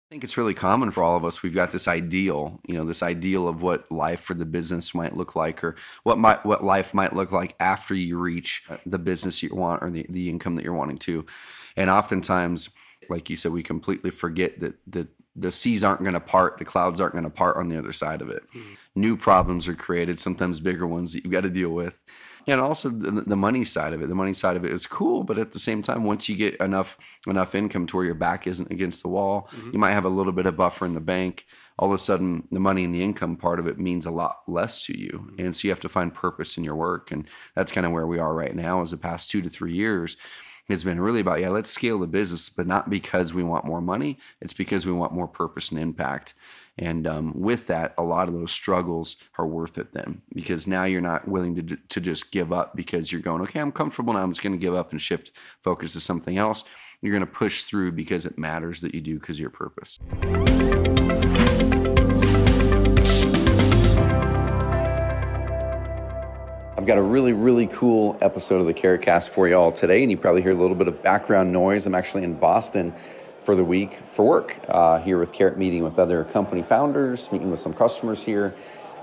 I think it's really common for all of us. We've got this ideal, this ideal of what life for the business might look like, or what life might look like after you reach the business you want, or the income that you're wanting to. And oftentimes, like you said, we completely forget that the seas aren't going to part, the clouds aren't going to part on the other side of it. New problems are created, sometimes bigger ones that you've got to deal with. And also the money side of it. The money side of it is cool, but at the same time, once you get enough income to where your back isn't against the wall, you might have a little bit of buffer in the bank. All of a sudden, the money and the income part of it means a lot less to you. And so you have to find purpose in your work. And that's kind of where we are right now. As the past 2 to 3 years has been really about, let's scale the business, but not because we want more money. It's because we want more purpose and impact. And with that, a lot of those struggles are worth it then, because now you're not willing to just give up because you're going, okay, I'm comfortable now, I'm just going to give up and shift focus to something else. You're going to push through because it matters that you do, because of your purpose. I've got a really, really cool episode of the Carrot Cast for you all today, and you probably hear a little bit of background noise. I'm actually in Boston for the week for work, here with Carrot, meeting with other company founders, meeting with some customers here.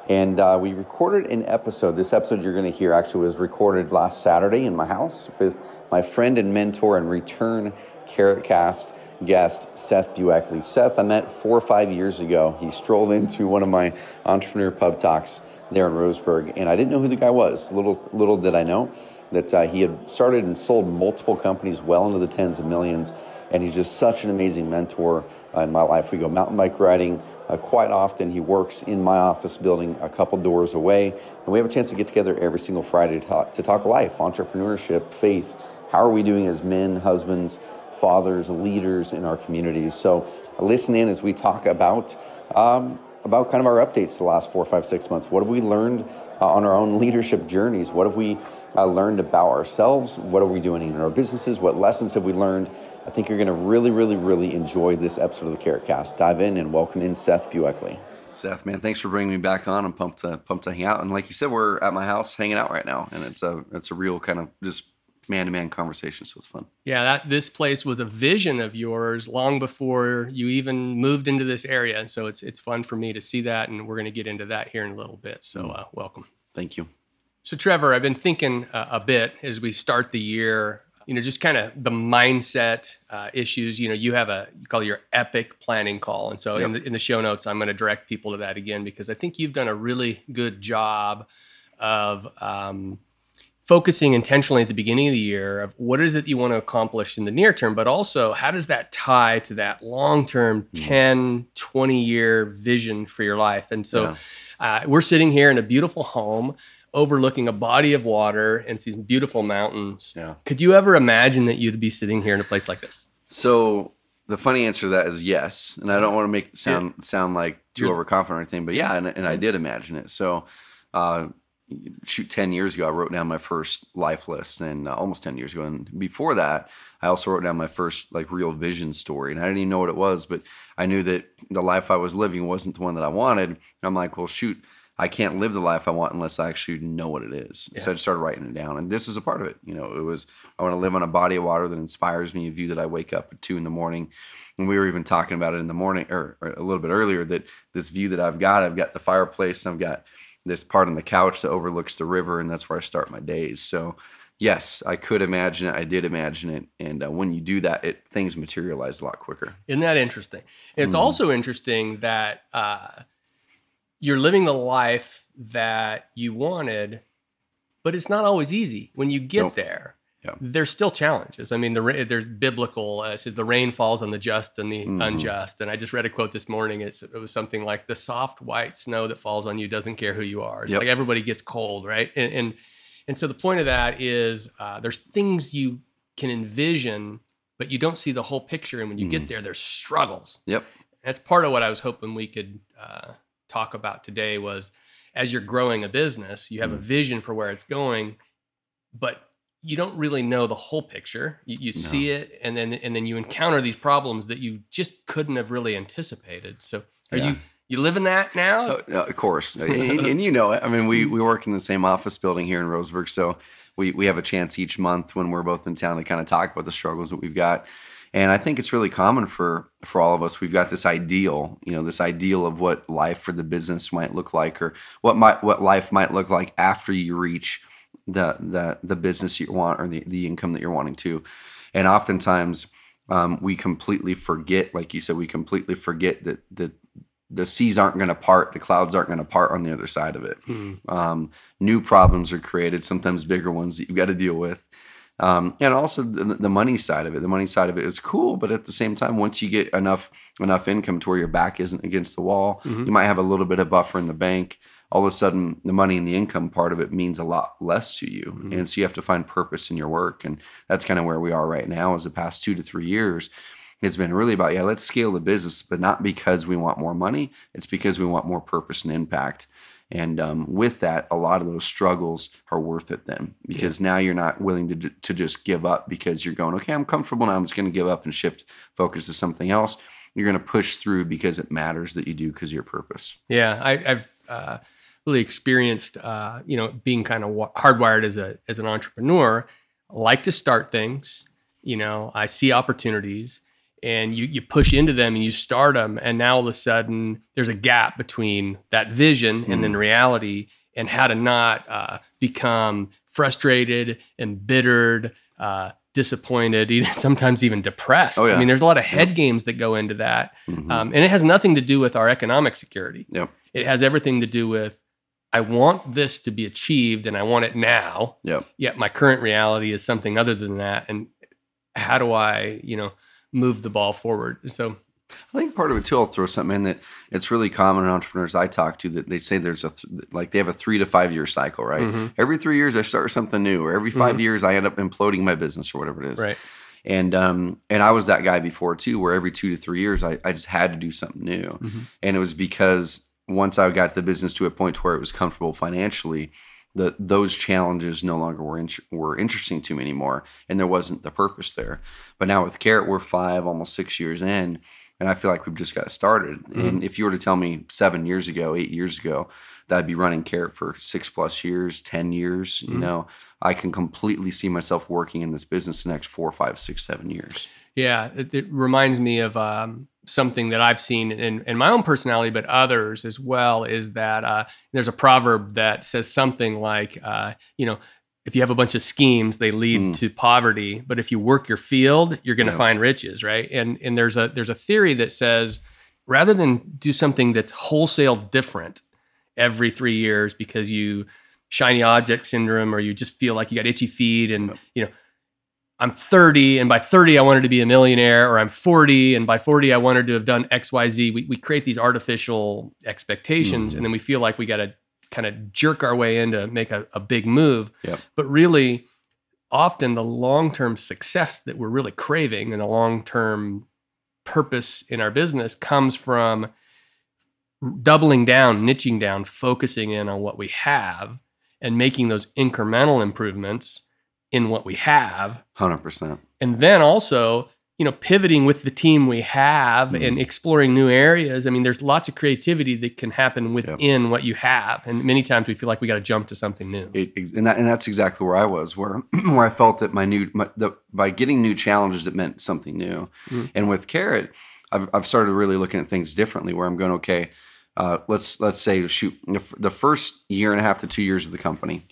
And we recorded an episode. This episode you're going to hear actually was recorded last Saturday in my house with my friend and mentor and return Carrot Cast guest, Seth Buechley. Seth, I met 4 or 5 years ago. He strolled into one of my entrepreneur pub talks there in Roseburg, and I didn't know who the guy was. Little did I know that he had started and sold multiple companies well into the tens of millions. And he's just such an amazing mentor in my life. We go mountain bike riding quite often. He works in my office building a couple doors away. And we have a chance to get together every single Friday to talk life, entrepreneurship, faith. How are we doing as men, husbands, fathers, leaders in our communities? So listen in as we talk about kind of our updates the last 4, 5, 6 months. What have we learned on our own leadership journeys? What have we learned about ourselves? What are we doing in our businesses? What lessons have we learned? I think you're going to really, really, really enjoy this episode of the Carrot Cast. Dive in and welcome in Seth Buechley. Seth, man, thanks for bringing me back on. I'm pumped to hang out. And like you said, we're at my house hanging out right now, and it's a real kind of just man-to-man conversation, so it's fun. Yeah, this place was a vision of yours long before you even moved into this area, and so it's fun for me to see that, and we're going to get into that here in a little bit. So welcome. Thank you. So Trevor, I've been thinking a bit as we start the year, just kind of the mindset issues. You call it your epic planning call, and so in the show notes, I'm going to direct people to that again, because I think you've done a really good job of focusing intentionally at the beginning of the year of what is it you want to accomplish in the near term, but also how does that tie to that long-term 10, 20-year vision for your life? And so we're sitting here in a beautiful home overlooking a body of water and some beautiful mountains. Yeah. Could you ever imagine that you'd be sitting here in a place like this? So the funny answer to that is yes. And I don't want to make it sound like too overconfident or anything, but and I did imagine it. So 10 years ago, I wrote down my first life list, and almost 10 years ago. And before that, I also wrote down my first real vision story. And I didn't even know what it was, but I knew that the life I was living wasn't the one that I wanted. And I'm like, well, shoot, I can't live the life I want unless I actually know what it is. Yeah. So I just started writing it down. And this is a part of it. It was, I want to live on a body of water that inspires me, a view that I wake up at 2 a.m. And we were even talking about it in the morning, or a little bit earlier, that this view that I've got the fireplace, and I've got this part on the couch that overlooks the river, and that's where I start my days. So yes, I could imagine it. I did imagine it. And when you do that, things materialize a lot quicker. Isn't that interesting? It's also interesting that you're living the life that you wanted, but it's not always easy. When you get there, there's still challenges. I mean, there's biblical, it says the rain falls on the just and the unjust. And I just read a quote this morning. It was something like, the soft white snow that falls on you doesn't care who you are. It's like everybody gets cold, right? And so the point of that is there's things you can envision, but you don't see the whole picture. And when you get there, there's struggles. Yep. That's part of what I was hoping we could talk about today was, as you're growing a business, you have a vision for where it's going, but you don't really know the whole picture. You see it, and then you encounter these problems that you just couldn't have really anticipated. So are you living that now? Of course. and you know it. I mean, we work in the same office building here in Roseburg, so we have a chance each month when we're both in town to kind of talk about the struggles that we've got. And I think it's really common for all of us. We've got this ideal, this ideal of what life for the business might look like, or what life might look like after you reach the business you want, or the income that you're wanting to. And oftentimes we completely forget, like you said, that the seas aren't going to part, the clouds aren't going to part on the other side of it. New problems are created, sometimes bigger ones that you've got to deal with. And also the money side of it. The money side of it is cool, but at the same time, once you get enough income to where your back isn't against the wall, you might have a little bit of buffer in the bank. All of a sudden, the money and the income part of it means a lot less to you. And so you have to find purpose in your work. And that's kind of where we are right now. As the past 2 to 3 years, it's been really about, let's scale the business, but not because we want more money. It's because we want more purpose and impact. And with that, a lot of those struggles are worth it then, because now you're not willing to just give up because you're going, okay, I'm comfortable now, I'm just going to give up and shift focus to something else. You're going to push through because it matters that you do, because of your purpose. Yeah, I've really experienced, being kind of hardwired as an entrepreneur. I like to start things. I see opportunities, and you push into them and you start them, and now all of a sudden there's a gap between that vision and then reality, and how to not become frustrated, embittered, disappointed, sometimes even depressed. I mean, there's a lot of head games that go into that, and it has nothing to do with our economic security. It has everything to do with, I want this to be achieved and I want it now. Yet my current reality is something other than that, and how do I, move the ball forward? So I think part of it too, I'll throw something in, that it's really common in entrepreneurs I talk to, that they say there's they have a 3 to 5 year cycle, right? Every 3 years I start something new, or every 5 years I end up imploding my business, or whatever it is. Right. And I was that guy before too, where every 2 to 3 years I just had to do something new. And it was because once I got the business to a point where it was comfortable financially, those challenges no longer were interesting to me anymore, and there wasn't the purpose there. But now with Carrot, we're 5, almost 6 years in, and I feel like we've just got started. And if you were to tell me 7 years ago, 8 years ago, that I'd be running Carrot for 6+ years, 10 years, I can completely see myself working in this business the next 4, 5, 6, 7 years. Yeah, it reminds me of something that I've seen in my own personality, but others as well, is that there's a proverb that says something like, if you have a bunch of schemes, they lead to poverty, but if you work your field, you're going to find riches, right? And there's a theory that says, rather than do something that's wholesale different every 3 years because you shiny object syndrome, or you just feel like you got itchy feet, and I'm 30, and by 30 I wanted to be a millionaire, or I'm 40, and by 40 I wanted to have done X, Y, Z. We create these artificial expectations, and then we feel like we got to kind of jerk our way in to make a big move. But really, often the long-term success that we're really craving, and the long-term purpose in our business, comes from doubling down, niching down, focusing in on what we have, and making those incremental improvements in what we have. 100%. And then also, pivoting with the team we have and exploring new areas. I mean, there's lots of creativity that can happen within what you have. And many times we feel like we got to jump to something new. And that's exactly where I was, where I felt that by getting new challenges, it meant something new. And with Carrot, I've started really looking at things differently, where I'm going, okay, let's say, the first year and a half to 2 years of the company,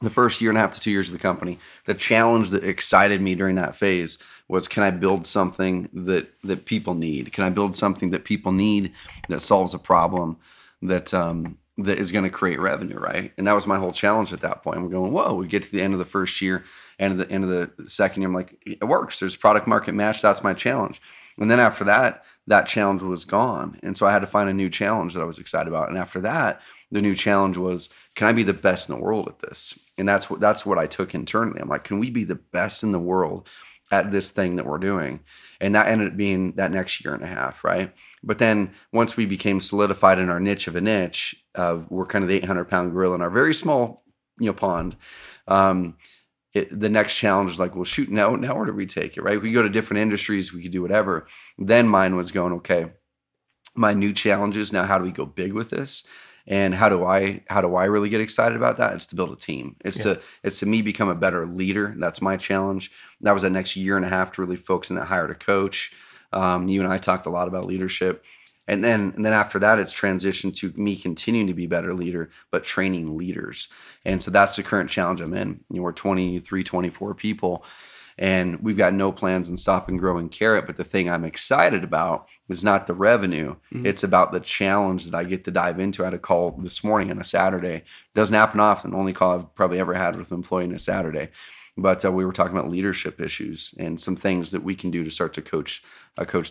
the challenge that excited me during that phase was, can I build something that people need? Can I build something that people need, that solves a problem, that is going to create revenue, right? And that was my whole challenge at that point. We're going, whoa, we get to the end of the first year, and at the end of the second year, I'm like, it works. There's product market match. That's my challenge. And then after that, that challenge was gone. And so I had to find a new challenge that I was excited about. And after that, the new challenge was, can I be the best in the world at this? And that's what I took internally. I'm like, can we be the best in the world at this thing that we're doing? And that ended up being that next year and a half, right? But then once we became solidified in our niche of a niche, we're kind of the 800-pound gorilla in our very small pond. The next challenge is like, well, shoot, now where do we take it, right? We go to different industries, we could do whatever. Then mine was going, okay, my new challenge is now, how do we go big with this? And how do I really get excited about that? It's to build a team. It's to me become a better leader. That's my challenge. That was the next year and a half to really focus on that, hired a coach. You and I talked a lot about leadership. And then after that, it's transitioned to me continuing to be a better leader, but training leaders. And so that's the current challenge I'm in. We're 23, 24 people, and we've got no plans on stopping growing Carrot. But the thing I'm excited about is not the revenue. It's about the challenge that I get to dive into. I had a call this morning on a Saturday. Doesn't happen often. Only call I've probably ever had with an employee on a Saturday. But we were talking about leadership issues and some things that we can do to start to coach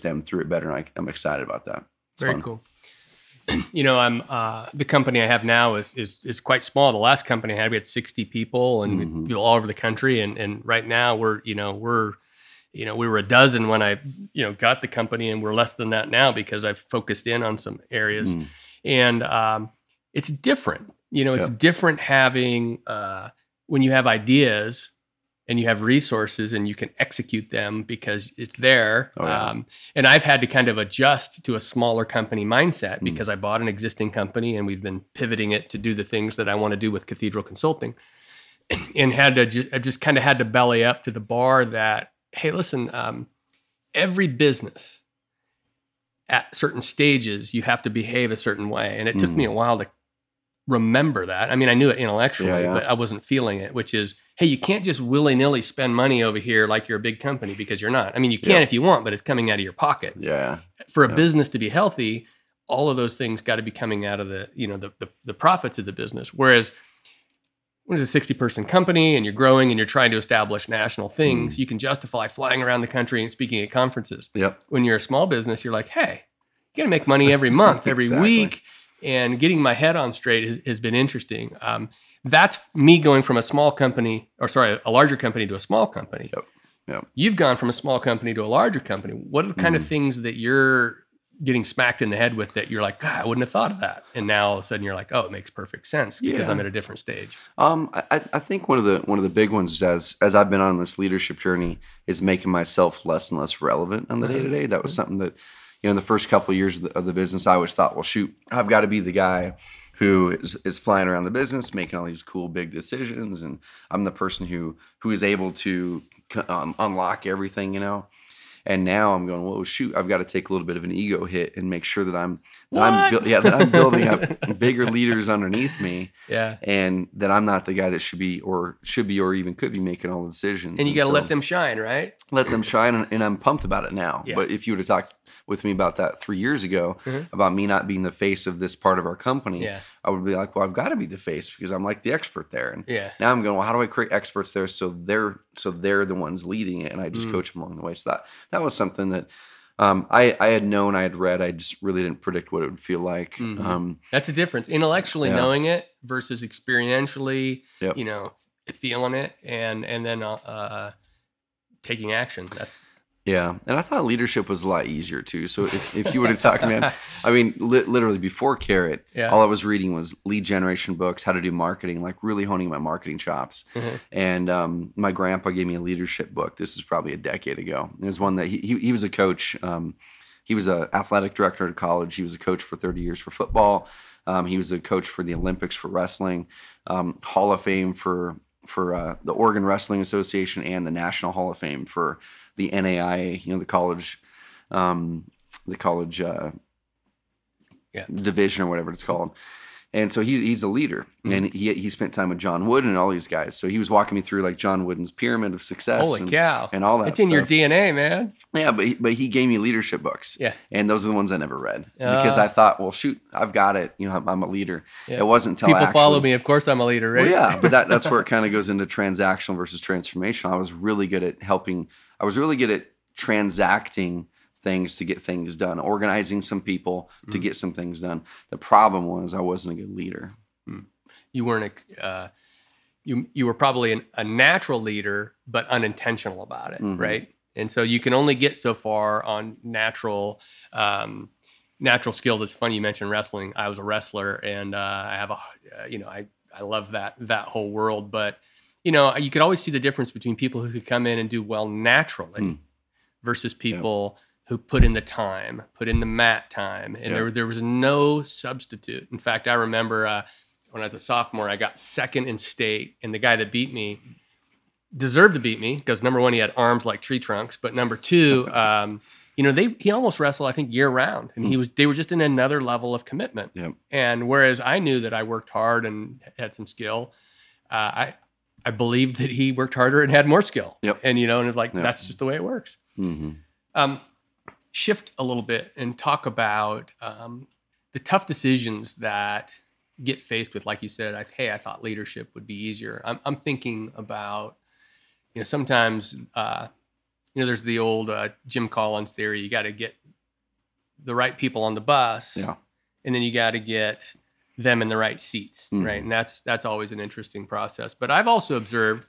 them through it better. And I'm excited about that. It's very fun. cool. I'm the company I have now is quite small. The last company I had, we had 60 people and people all over the country. And right now we were a dozen when I got the company, and we're less than that now because I've focused in on some areas. And it's different. It's different having when you have ideas and you have resources and you can execute them because it's there. And I've had to kind of adjust to a smaller company mindset because I bought an existing company and we've been pivoting it to do the things that I want to do with Cathedral Consulting, and I just kind of had to belly up to the bar that, hey, listen, every business at certain stages, you have to behave a certain way. And it took me a while to remember that. I mean, I knew it intellectually, but I wasn't feeling it, which is, hey, you can't just willy-nilly spend money over here like you're a big company, because you're not. I mean, you can if you want, but it's coming out of your pocket. For a business to be healthy, all of those things got to be coming out of the profits of the business. Whereas when it's a 60-person company and you're growing and you're trying to establish national things, you can justify flying around the country and speaking at conferences. When you're a small business, you're like, hey, you got to make money every month, every week. And getting my head on straight has been interesting. That's me going from a larger company to a small company. You've gone from a small company to a larger company. What are the kind of things that you're getting smacked in the head with that you're like, God, I wouldn't have thought of that? And now all of a sudden you're like, oh, it makes perfect sense because I'm at a different stage. I think one of the big ones is, as I've been on this leadership journey, is making myself less and less relevant on the day-to-day. That was something that, in the first couple of years of the business, I always thought, well, shoot, I've got to be the guy who is flying around the business, making all these cool big decisions, and I'm the person who is able to unlock everything, And now I'm going, well, shoot, I've got to take a little bit of an ego hit and make sure that I'm building up bigger leaders underneath me, and that I'm not the guy that should be or even could be making all the decisions. And you got to let them shine, right? Let them shine, and I'm pumped about it now. But if you would have talked with me about that 3 years ago, about me not being the face of this part of our company, I would be like, well, I've got to be the face because I'm like the expert there. And now I'm going, well, how do I create experts there so they're the ones leading it, and I just coach them along the way. So that was something that I had known, I had read, I just really didn't predict what it would feel like. That's a difference. Intellectually knowing it versus experientially, feeling it and then taking action. And I thought leadership was a lot easier too. So if you would have talked, man, I mean, literally before Carrot, all I was reading was lead generation books, how to do marketing, like really honing my marketing chops. And my grandpa gave me a leadership book. This is probably a decade ago. It was one that he was a coach. He was an athletic director at college. He was a coach for 30 years for football. He was a coach for the Olympics for wrestling, Hall of Fame for the Oregon Wrestling Association, and the National Hall of Fame for the NAIA, the college division or whatever it's called. And so he's a leader, and he spent time with John Wooden and all these guys. So he was walking me through like John Wooden's pyramid of success. Holy cow. And all that It's in your DNA, man. Yeah, but he gave me leadership books. And those are the ones I never read because I thought, well, shoot, I've got it. I'm a leader. It wasn't until people follow me. Of course I'm a leader, right? Well, but that's where it kind of goes into transactional versus transformational. I was really good at transacting things to get things done, organizing some people to get some things done. The problem was I wasn't a good leader. You weren't, you were probably a natural leader, but unintentional about it, right? And so you can only get so far on natural skills. It's funny you mentioned wrestling. I was a wrestler, and I have I love that whole world. But you could always see the difference between people who could come in and do well naturally versus people who put in the time, put in the mat time, and there was no substitute. In fact, I remember when I was a sophomore, I got second in state, and the guy that beat me deserved to beat me because number one, he had arms like tree trunks, but number two, he almost wrestled, I think, year round, and they were just in another level of commitment. Yep. And whereas I knew that I worked hard and had some skill, I believed that he worked harder and had more skill. Yep. And and it's like that's just the way it works. Mm-hmm. Shift a little bit and talk about the tough decisions that get faced with, like you said. I thought leadership would be easier. I'm thinking about sometimes. There's the old Jim Collins theory. You got to get the right people on the bus, and then you got to get them in the right seats, right? And that's always an interesting process. But I've also observed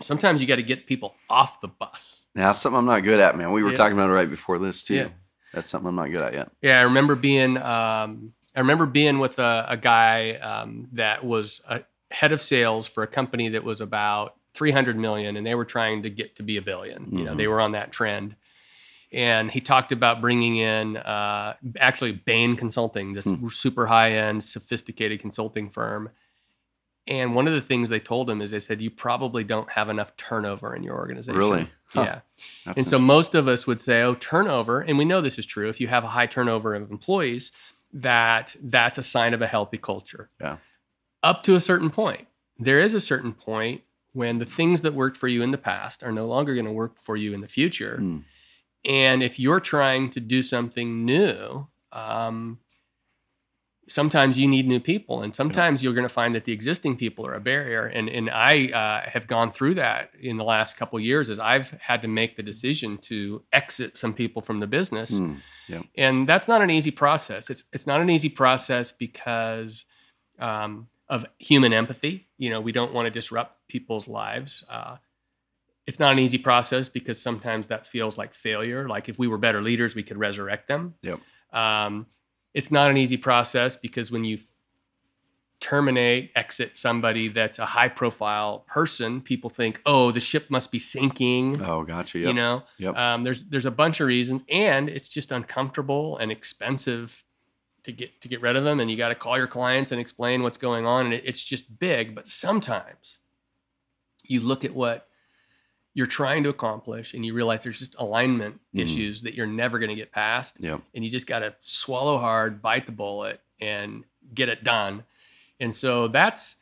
sometimes you got to get people off the bus. Yeah, that's something I'm not good at, man. We were talking about it right before this too. Yeah. That's something I'm not good at yet. Yeah, I remember being with a guy that was a head of sales for a company that was about 300 million, and they were trying to get to be $1 billion. They were on that trend. And he talked about bringing in actually Bain Consulting, this super high-end, sophisticated consulting firm. And one of the things they told him is they said, you probably don't have enough turnover in your organization. Really? Huh. Yeah. And so most of us would say, turnover, and we know this is true. If you have a high turnover of employees, that's a sign of a healthy culture. Yeah. Up to a certain point. There is a certain point when the things that worked for you in the past are no longer going to work for you in the future. And if you're trying to do something new, sometimes you need new people. And sometimes you're going to find that the existing people are a barrier. And I have gone through that in the last couple of years as I've had to make the decision to exit some people from the business. And that's not an easy process. It's not an easy process because of human empathy. We don't want to disrupt people's lives. It's not an easy process because sometimes that feels like failure. Like if we were better leaders, we could resurrect them. It's not an easy process because when you exit somebody that's a high profile person, people think, oh, the ship must be sinking. Oh, gotcha. There's a bunch of reasons, and it's just uncomfortable and expensive to get rid of them, and you got to call your clients and explain what's going on, and it's just big. But sometimes you look at what you're trying to accomplish and you realize there's just alignment issues that you're never going to get past, and you just got to swallow hard, bite the bullet, and get it done. And so that's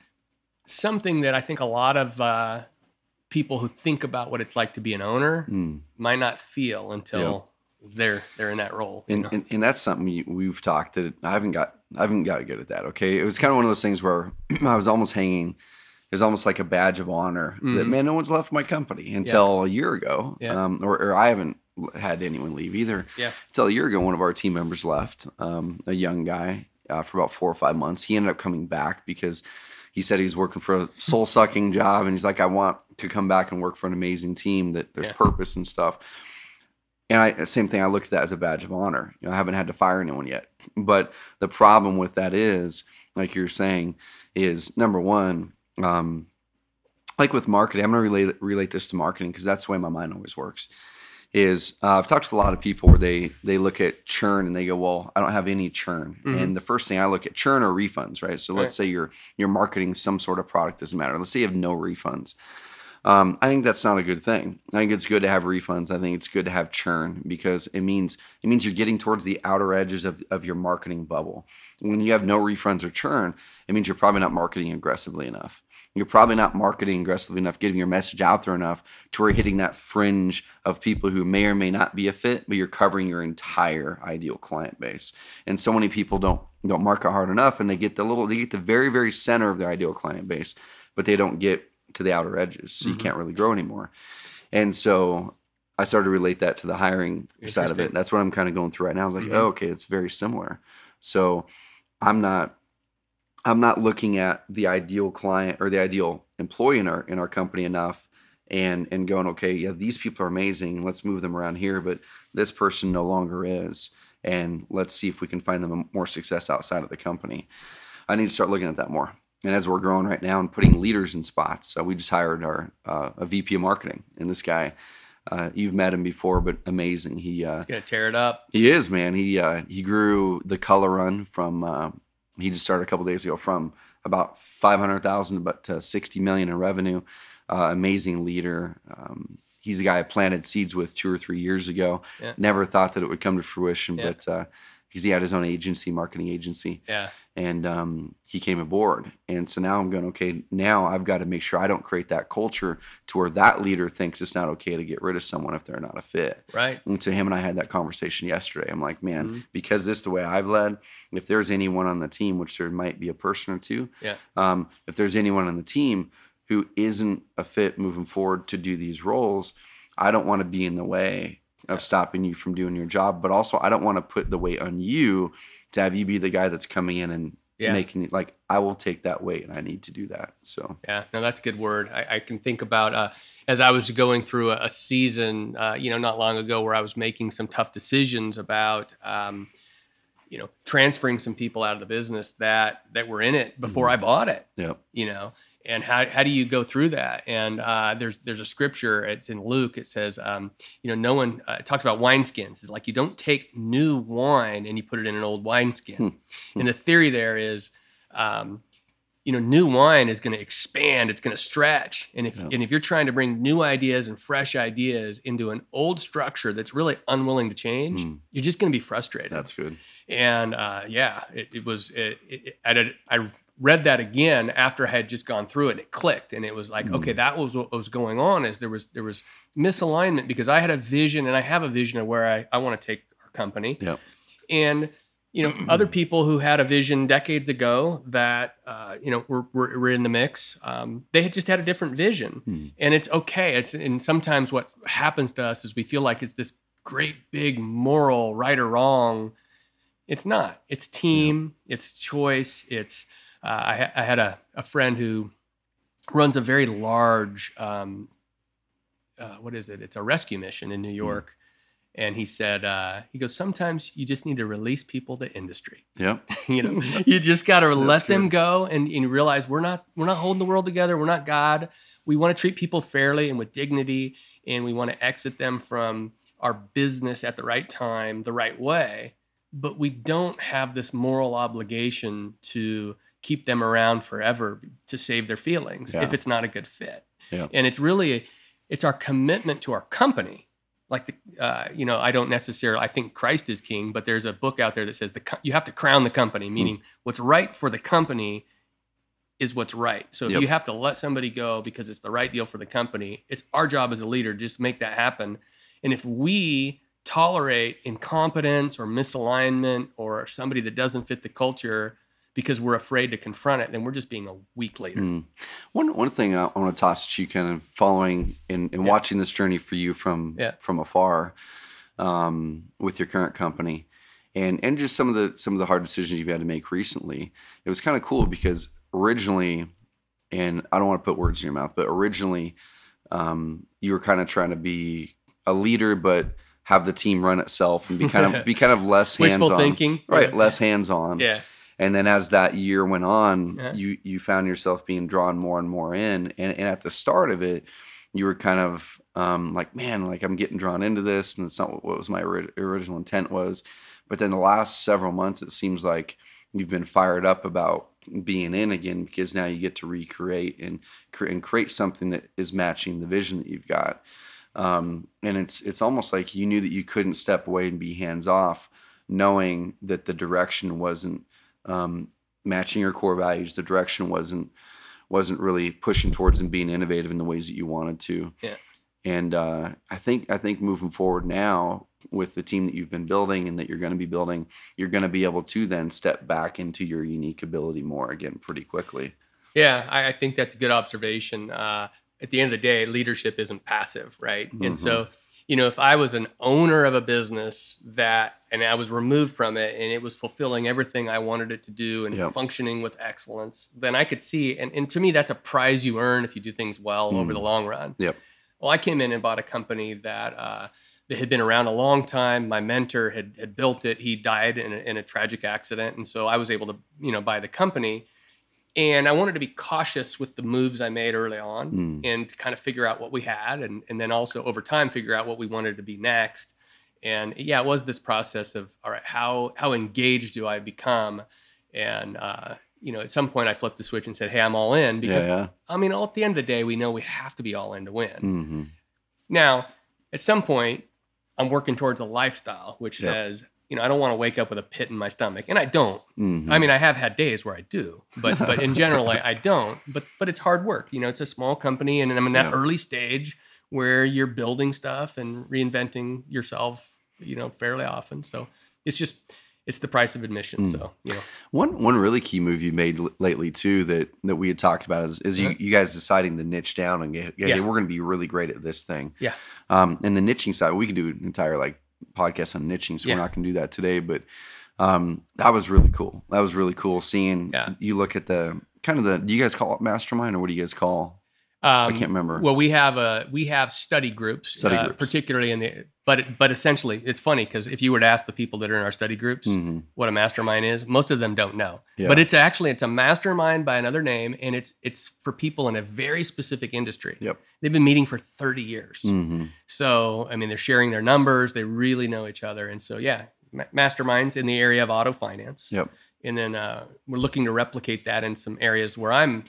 something that I think a lot of people who think about what it's like to be an owner might not feel until they're in that role. And that's something we've talked that I haven't got good at that. Okay. It was kind of one of those things where I was almost hanging. It was almost like a badge of honor that, man, no one's left my company until a year ago. Or I haven't had anyone leave either. Until a year ago, one of our team members left, a young guy for about 4 or 5 months. He ended up coming back because he said he was working for a soul-sucking job. And he's like, I want to come back and work for an amazing team that there's purpose and stuff. And same thing, I looked at that as a badge of honor. I haven't had to fire anyone yet. But the problem with that is, like you're saying, is number one, like with marketing, I'm going to relate this to marketing because that's the way my mind always works. I've talked to a lot of people where they look at churn and they go, well, I don't have any churn. And the first thing I look at, churn or refunds, right? So let's say you're marketing some sort of product, doesn't matter. Let's say you have no refunds. I think that's not a good thing. I think it's good to have refunds. I think it's good to have churn because it means you're getting towards the outer edges of your marketing bubble. When you have no refunds or churn, it means you're probably not marketing aggressively enough. You're probably not marketing aggressively enough, getting your message out there enough to where you're hitting that fringe of people who may or may not be a fit, but you're covering your entire ideal client base. And so many people don't market hard enough, and they get the very, very center of their ideal client base, but they don't get to the outer edges, so you can't really grow anymore. And so I started to relate that to the hiring side of it. That's what I'm kind of going through right now. I was like, oh, okay, it's very similar. So I'm not looking at the ideal client or the ideal employee in our company enough and going, okay, yeah, these people are amazing. Let's move them around here, but this person no longer is. And let's see if we can find them more success outside of the company. I need to start looking at that more. And as we're growing right now and putting leaders in spots, we just hired a VP of marketing, and this guy, You've met him before, but amazing. He's gonna tear it up. He is, man. He grew the Color Run from he just started a couple days ago from about 500,000 but to 60 million in revenue. Amazing leader. He's a guy I planted seeds with 2 or 3 years ago. Yeah. Never thought that it would come to fruition, but he had his own agency, marketing agency. Yeah. And he came aboard. And so now I'm going, okay, now I've got to make sure I don't create that culture to where that leader thinks it's not okay to get rid of someone if they're not a fit. Right. And so him and I had that conversation yesterday. I'm like, man, because this is the way I've led, if there's anyone on the team, which there might be a person or two, if there's anyone on the team who isn't a fit moving forward to do these roles, I don't want to be in the way of stopping you from doing your job, but also I don't want to put the weight on you to have you be the guy that's coming in and making it like, I will take that weight and I need to do that. So no, that's a good word. I can think about as I was going through a season, not long ago, where I was making some tough decisions about transferring some people out of the business that were in it before I bought it. Yep. And how do you go through that? And there's a scripture. It's in Luke. It says, no one it talks about wineskins. It's like you don't take new wine and you put it in an old wineskin. And the theory there is, new wine is going to expand. It's going to stretch. And if you're trying to bring new ideas and fresh ideas into an old structure that's really unwilling to change, you're just going to be frustrated. That's good. And I read that again after I had just gone through it, and it clicked, and it was like, okay, that was what was going on. Is there was misalignment, because I had a vision, and I have a vision of where I want to take our company. Yep. And other people who had a vision decades ago that were in the mix, they had just had a different vision, and it's okay. And sometimes what happens to us is we feel like it's this great big moral right or wrong. It's not. It's team. It's choice. It's I had a friend who runs a very large, what is it? It's a rescue mission in New York. And he said, he goes, sometimes you just need to release people to industry. Yeah. You just got to let them go and realize we're not holding the world together. We're not God. We want to treat people fairly and with dignity. And we want to exit them from our business at the right time, the right way. But we don't have this moral obligation to keep them around forever to save their feelings if it's not a good fit. Yeah. And it's our commitment to our company. Like I don't necessarily, I think Christ is king, but there's a book out there that says you have to crown the company, meaning what's right for the company is what's right. So if you have to let somebody go because it's the right deal for the company, it's our job as a leader to just make that happen. And if we tolerate incompetence or misalignment or somebody that doesn't fit the culture because we're afraid to confront it, then we're just being a weak leader. One thing I want to toss at you, kind of following and watching this journey for you from afar, with your current company, and just some of the hard decisions you've had to make recently. It was kind of cool because originally, and I don't want to put words in your mouth, but originally, you were kind of trying to be a leader, but have the team run itself and be kind of less hands-on. Wishful thinking, right? Less hands-on. Yeah. And then as that year went on, you found yourself being drawn more and more in. And at the start of it, you were kind of like, man, like I'm getting drawn into this, and it's not what was my original intent was. But then the last several months, it seems like you've been fired up about being in again, because now you get to recreate and create something that is matching the vision that you've got. And it's almost like you knew that you couldn't step away and be hands off, knowing that the direction wasn't matching your core values. The direction wasn't really pushing towards and being innovative in the ways that you wanted to. Yeah. And I think moving forward now with the team that you've been building and that you're going to be building, you're going to be able to then step back into your unique ability more again pretty quickly. Yeah, I think that's a good observation. At the end of the day, leadership isn't passive, right? And so, if I was an owner of a business and I was removed from it and it was fulfilling everything I wanted it to do and functioning with excellence, then I could see, and to me, that's a prize you earn if you do things well over the long run. Yep. Well, I came in and bought a company that had been around a long time. My mentor had built it. He died in a tragic accident. And so I was able to, buy the company. And I wanted to be cautious with the moves I made early on and to kind of figure out what we had and then also over time figure out what we wanted to be next. And yeah, it was this process of, all right, how engaged do I become? And, at some point I flipped the switch and said, hey, I'm all in because, I mean, at the end of the day, we know we have to be all in to win. Mm-hmm. Now, at some point, I'm working towards a lifestyle which says, I don't want to wake up with a pit in my stomach. And I don't. Mm-hmm. I mean, I have had days where I do, but in general, I don't. But it's hard work. It's a small company, and I'm in that early stage where you're building stuff and reinventing yourself, fairly often. So it's the price of admission. So, One really key move you made lately too that we had talked about is you guys deciding to niche down and we're going to be really great at this thing. Yeah. And the niching side, we can do an entire podcast on niching, so we're not going to do that today. But that was really cool. That was really cool seeing you look at the kind of do you guys call it mastermind or what do you guys call? I can't remember. Well, we have study groups, particularly but essentially it's funny because if you were to ask the people that are in our study groups what a mastermind is, most of them don't know. Yeah. But it's a mastermind by another name, and it's for people in a very specific industry. Yep. They've been meeting for 30 years. Mm-hmm. So, I mean, they're sharing their numbers, they really know each other. And so, masterminds in the area of auto finance. Yep. And then we're looking to replicate that in some areas where I'm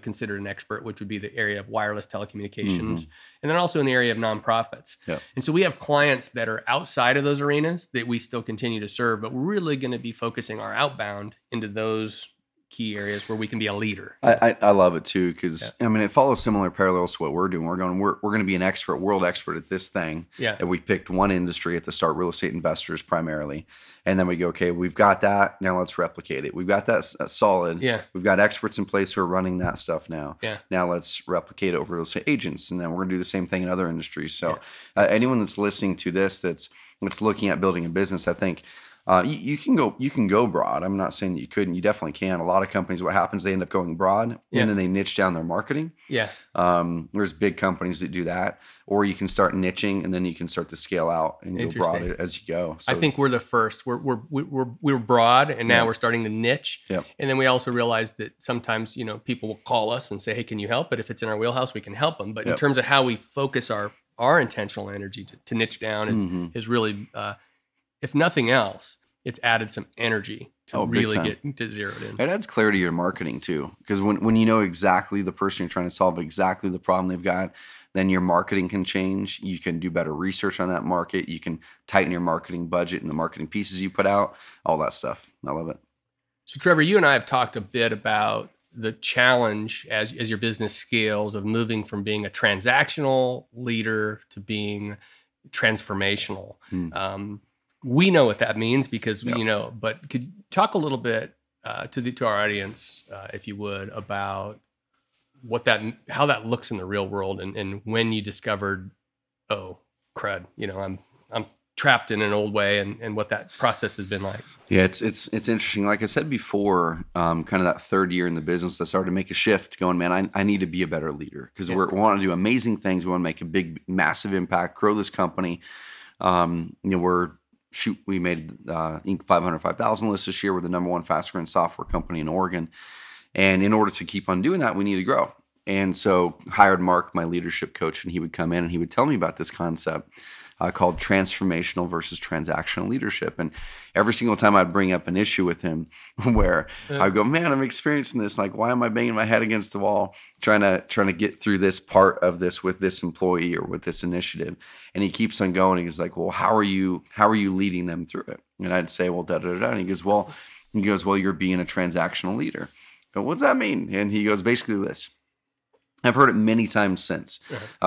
considered an expert, which would be the area of wireless telecommunications, and then also in the area of nonprofits. Yep. And so we have clients that are outside of those arenas that we still continue to serve, but we're really going to be focusing our outbound into those key areas where we can be a leader. I love it too, because I mean, it follows similar parallels to what we're doing. We're going to be an world expert at this thing. Yeah. And we picked one industry at the start, real estate investors primarily. And then we go, okay, we've got that. Now let's replicate it. We've got that solid. Yeah. We've got experts in place who are running that stuff now. Yeah. Now let's replicate it over real estate agents. And then we're going to do the same thing in other industries. So anyone that's listening to this, that's looking at building a business, I think, you can go broad. I'm not saying that you couldn't. You definitely can. A lot of companies, what happens, they end up going broad and then they niche down their marketing. Yeah. There's big companies that do that. Or you can start niching and then you can start to scale out and go broad as you go. So, I think we're the first. We're broad, and now we're starting to niche. Yep. And then we also realize that sometimes people will call us and say, "Hey, can you help?" But if it's in our wheelhouse, we can help them. But in terms of how we focus our intentional energy to niche down is really. If nothing else, it's added some energy to really get to zeroed in. It adds clarity to your marketing too, because when you know exactly the person you're trying to solve, exactly the problem they've got, then your marketing can change. You can do better research on that market. You can tighten your marketing budget and the marketing pieces you put out, all that stuff. I love it. So Trevor, you and I have talked a bit about the challenge as your business scales of moving from being a transactional leader to being transformational. We know what that means because but could you talk a little bit to our audience, if you would, about how that looks in the real world and when you discovered, oh crud, I'm trapped in an old way and what that process has been like. Yeah, it's interesting. Like I said before, kind of that third year in the business, I started to make a shift going, man, I need to be a better leader because we want to do amazing things. We want to make a big, massive impact, grow this company. We made Inc. 505,000 list this year. We're the number one fast growing software company in Oregon. And in order to keep on doing that, we need to grow. And so hired Mark, my leadership coach, and he would come in and he would tell me about this concept called transformational versus transactional leadership. And every single time I'd bring up an issue with him where I'd go, man, I'm experiencing this. Like, why am I banging my head against the wall trying to get through this part of this with this employee or with this initiative? And he keeps on going. He's like, well, how are you leading them through it? And I'd say, well, da, da, da, da. And he goes, well, you're being a transactional leader. I go, what's that mean? And he goes, basically this. I've heard it many times since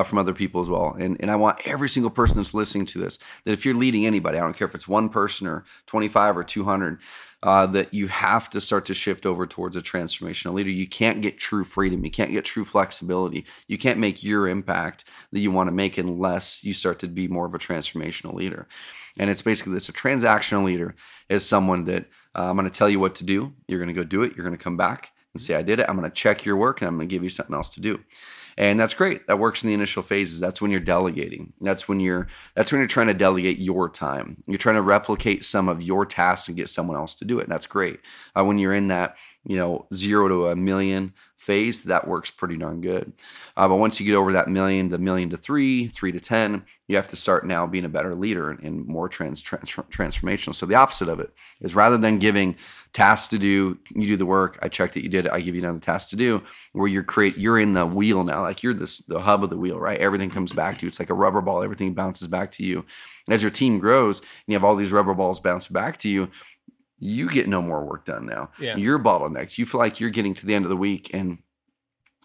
from other people as well. And I want every single person that's listening to this, that if you're leading anybody, I don't care if it's one person or 25 or 200, that you have to start to shift over towards a transformational leader. You can't get true freedom. You can't get true flexibility. You can't make your impact that you want to make unless you start to be more of a transformational leader. And it's basically this. A transactional leader is someone that I'm going to tell you what to do. You're going to go do it. You're going to come back and say, I did it. I'm going to check your work and I'm going to give you something else to do. And that's great. That works in the initial phases. That's when you're delegating. That's when you're trying to delegate your time. You're trying to replicate some of your tasks and get someone else to do it. And that's great. When you're in that, 0 to 1 million phase, that works pretty darn good. But once you get over that million to 3 to 10, you have to start now being a better leader and more transformational. So the opposite of it is, rather than giving tasks to do, you do the work, I check that you did it, I give you another task to do, where you're in the wheel now, like you're the hub of the wheel, right? Everything comes back to you. It's like a rubber ball. Everything bounces back to you. And as your team grows and you have all these rubber balls bouncing back to you, you get no more work done now. Yeah. You're bottlenecked. You feel like you're getting to the end of the week, and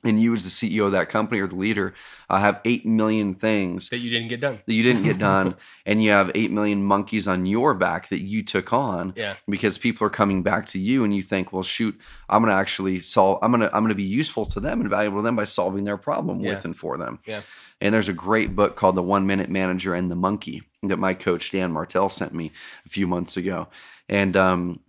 you as the CEO of that company or the leader have 8 million things that you didn't get done. And you have 8 million monkeys on your back that you took on, because people are coming back to you, and you think, well, shoot, I'm going to actually I'm going to be useful to them and valuable to them by solving their problem with and for them. Yeah. And there's a great book called The 1 Minute Manager and the Monkey that my coach Dan Martell sent me a few months ago. And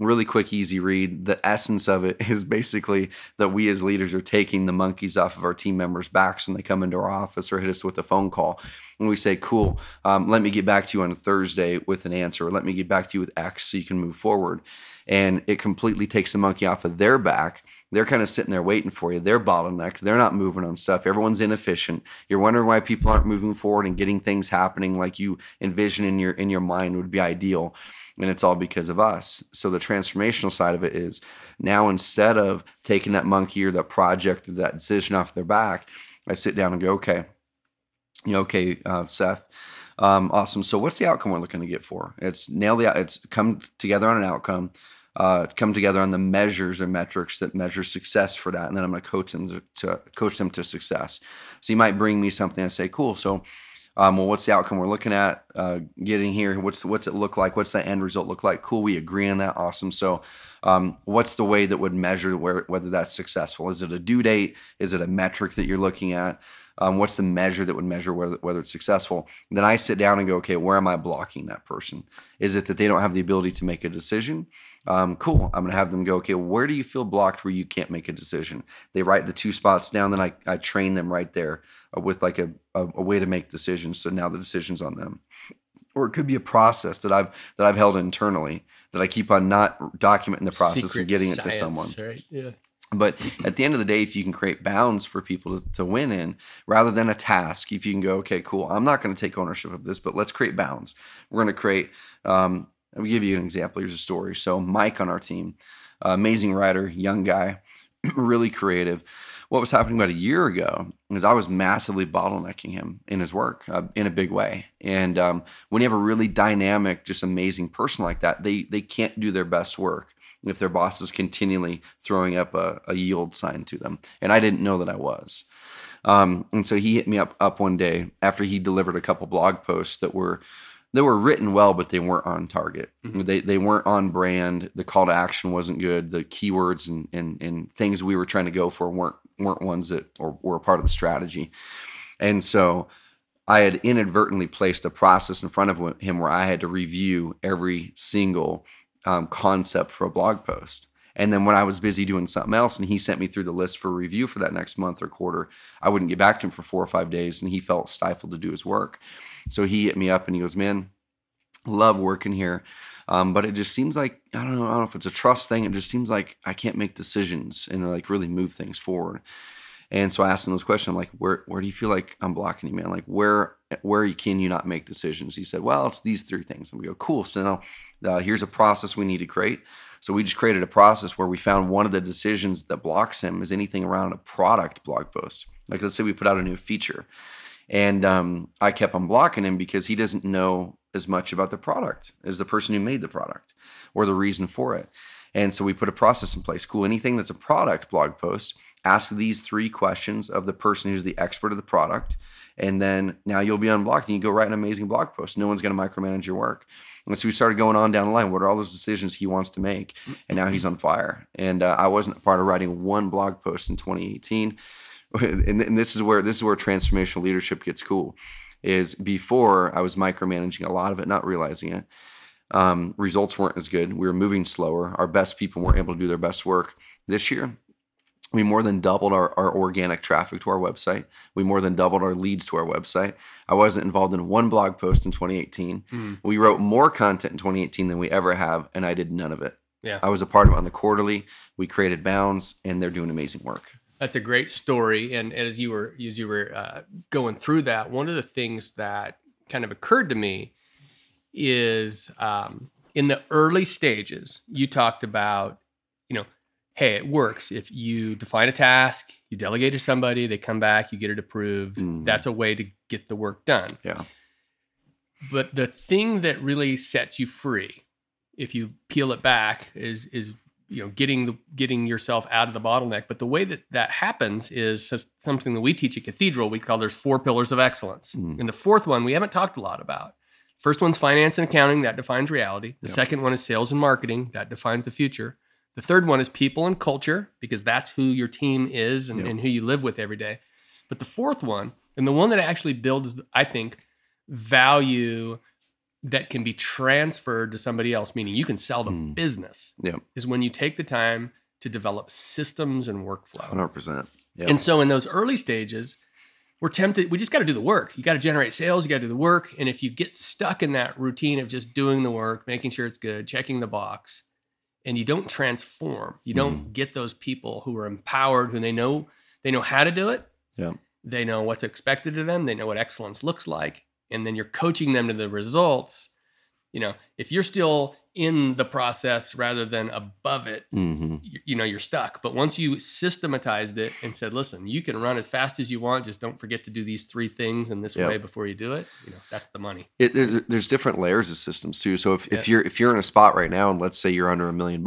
really quick, easy read. The essence of it is basically that we as leaders are taking the monkeys off of our team members' backs when they come into our office or hit us with a phone call. And we say, cool, let me get back to you on a Thursday with an answer, or let me get back to you with X so you can move forward. And it completely takes the monkey off of their back. They're kind of sitting there waiting for you. They're bottlenecked. They're not moving on stuff. Everyone's inefficient. You're wondering why people aren't moving forward and getting things happening like you envision in your mind would be ideal. And it's all because of us. So the transformational side of it is, now instead of taking that monkey or that project or that decision off their back, I sit down and go, okay, Seth, awesome. So what's the outcome we're looking to get for? It's come together on an outcome, come together on the measures or metrics that measure success for that. And then I'm going to coach them to success. So you might bring me something and say, cool. So well, what's the outcome we're looking at getting here? What's it look like? What's the end result look like? Cool, we agree on that. Awesome. So what's the way that would measure whether that's successful? Is it a due date? Is it a metric that you're looking at? What's the measure that would measure whether it's successful? And then I sit down and go, okay, where am I blocking that person? Is it that they don't have the ability to make a decision? Cool. I'm going to have them go, okay, where do you feel blocked where you can't make a decision? They write the 2 spots down, then I train them right there with like a way to make decisions. So now the decision's on them. Or it could be a process that I've held internally that I keep on not documenting the process Secret and getting it science, to someone. Right? Yeah. But at the end of the day, if you can create bounds for people to win in, rather than a task, if you can go, okay, cool, I'm not going to take ownership of this, but let's create bounds. We're going to create, let me give you an example. Here's a story. So Mike on our team, amazing writer, young guy, really creative. What was happening about a year ago is I was massively bottlenecking him in his work in a big way. And when you have a really dynamic, just amazing person like that, they can't do their best work if their boss is continually throwing up a yield sign to them. And I didn't know that I was. And so he hit me up one day after he delivered a couple blog posts that were written well, but they weren't on target. Mm-hmm. They weren't on brand. The call to action wasn't good. The keywords and things we were trying to go for weren't ones that were a part of the strategy. And so I had inadvertently placed a process in front of him where I had to review every single concept for a blog post. And then when I was busy doing something else and he sent me through the list for review for that next month or quarter, I wouldn't get back to him for 4 or 5 days, and he felt stifled to do his work. So he hit me up and he goes, man, love working here. But it just seems like, I don't know if it's a trust thing. It just seems like I can't make decisions and like really move things forward. And so I asked him those questions. I'm like, where do you feel like I'm blocking you, man? Like where can you not make decisions? He said, well, it's these 3 things. And we go, cool. So now here's a process we need to create. So we just created a process where we found one of the decisions that blocks him is anything around a product blog post. Like let's say we put out a new feature. And I kept on blocking him because he doesn't know as much about the product as the person who made the product or the reason for it. And so we put a process in place. Cool. Anything that's a product blog post, ask these 3 questions of the person who's the expert of the product. And then now you'll be unblocked and you go write an amazing blog post. No one's going to micromanage your work. And so we started going on down the line. What are all those decisions he wants to make? And now he's on fire. And I wasn't a part of writing one blog post in 2018. And this is where transformational leadership gets cool. Is before I was micromanaging a lot of it, not realizing it. Results weren't as good. We were moving slower. Our best people weren't able to do their best work. This year, We more than doubled our organic traffic to our website. We more than doubled our leads to our website. I wasn't involved in one blog post in 2018. We wrote more content in 2018 than we ever have, and I did none of it. Yeah. I was a part of it on the quarterly. We created Bounds, and they're doing amazing work. That's a great story. And as you were going through that, one of the things that kind of occurred to me is in the early stages, you talked about, hey, it works. If you define a task, you delegate to somebody, they come back, you get it approved. That's a way to get the work done. Yeah. But the thing that really sets you free, if you peel it back, is getting yourself out of the bottleneck. But the way that happens is something that we teach at Cathedral. We call there's 4 pillars of excellence. And the fourth one we haven't talked a lot about. First one's finance and accounting. That defines reality. The second one is sales and marketing. That defines the future. The third one is people and culture, because that's who your team is and who you live with every day. But the fourth one, and the one that actually builds, I think, value that can be transferred to somebody else, meaning you can sell the business, is when you take the time to develop systems and workflow. 100%. Yep. And so in those early stages, we're tempted, we just got to do the work. You got to generate sales, you got to do the work. And if you get stuck in that routine of just doing the work, making sure it's good, checking the box, and you don't transform, you don't get those people who are empowered, who they know how to do it. Yeah. They know what's expected of them. They know what excellence looks like. And then you're coaching them to the results. If you're still in the process rather than above it, you're stuck. But once you systematized it and said, listen, you can run as fast as you want, just don't forget to do these 3 things in this way before you do it. That's the money. There's different layers of systems too. So if you're in a spot right now, and let's say you're under $1 million,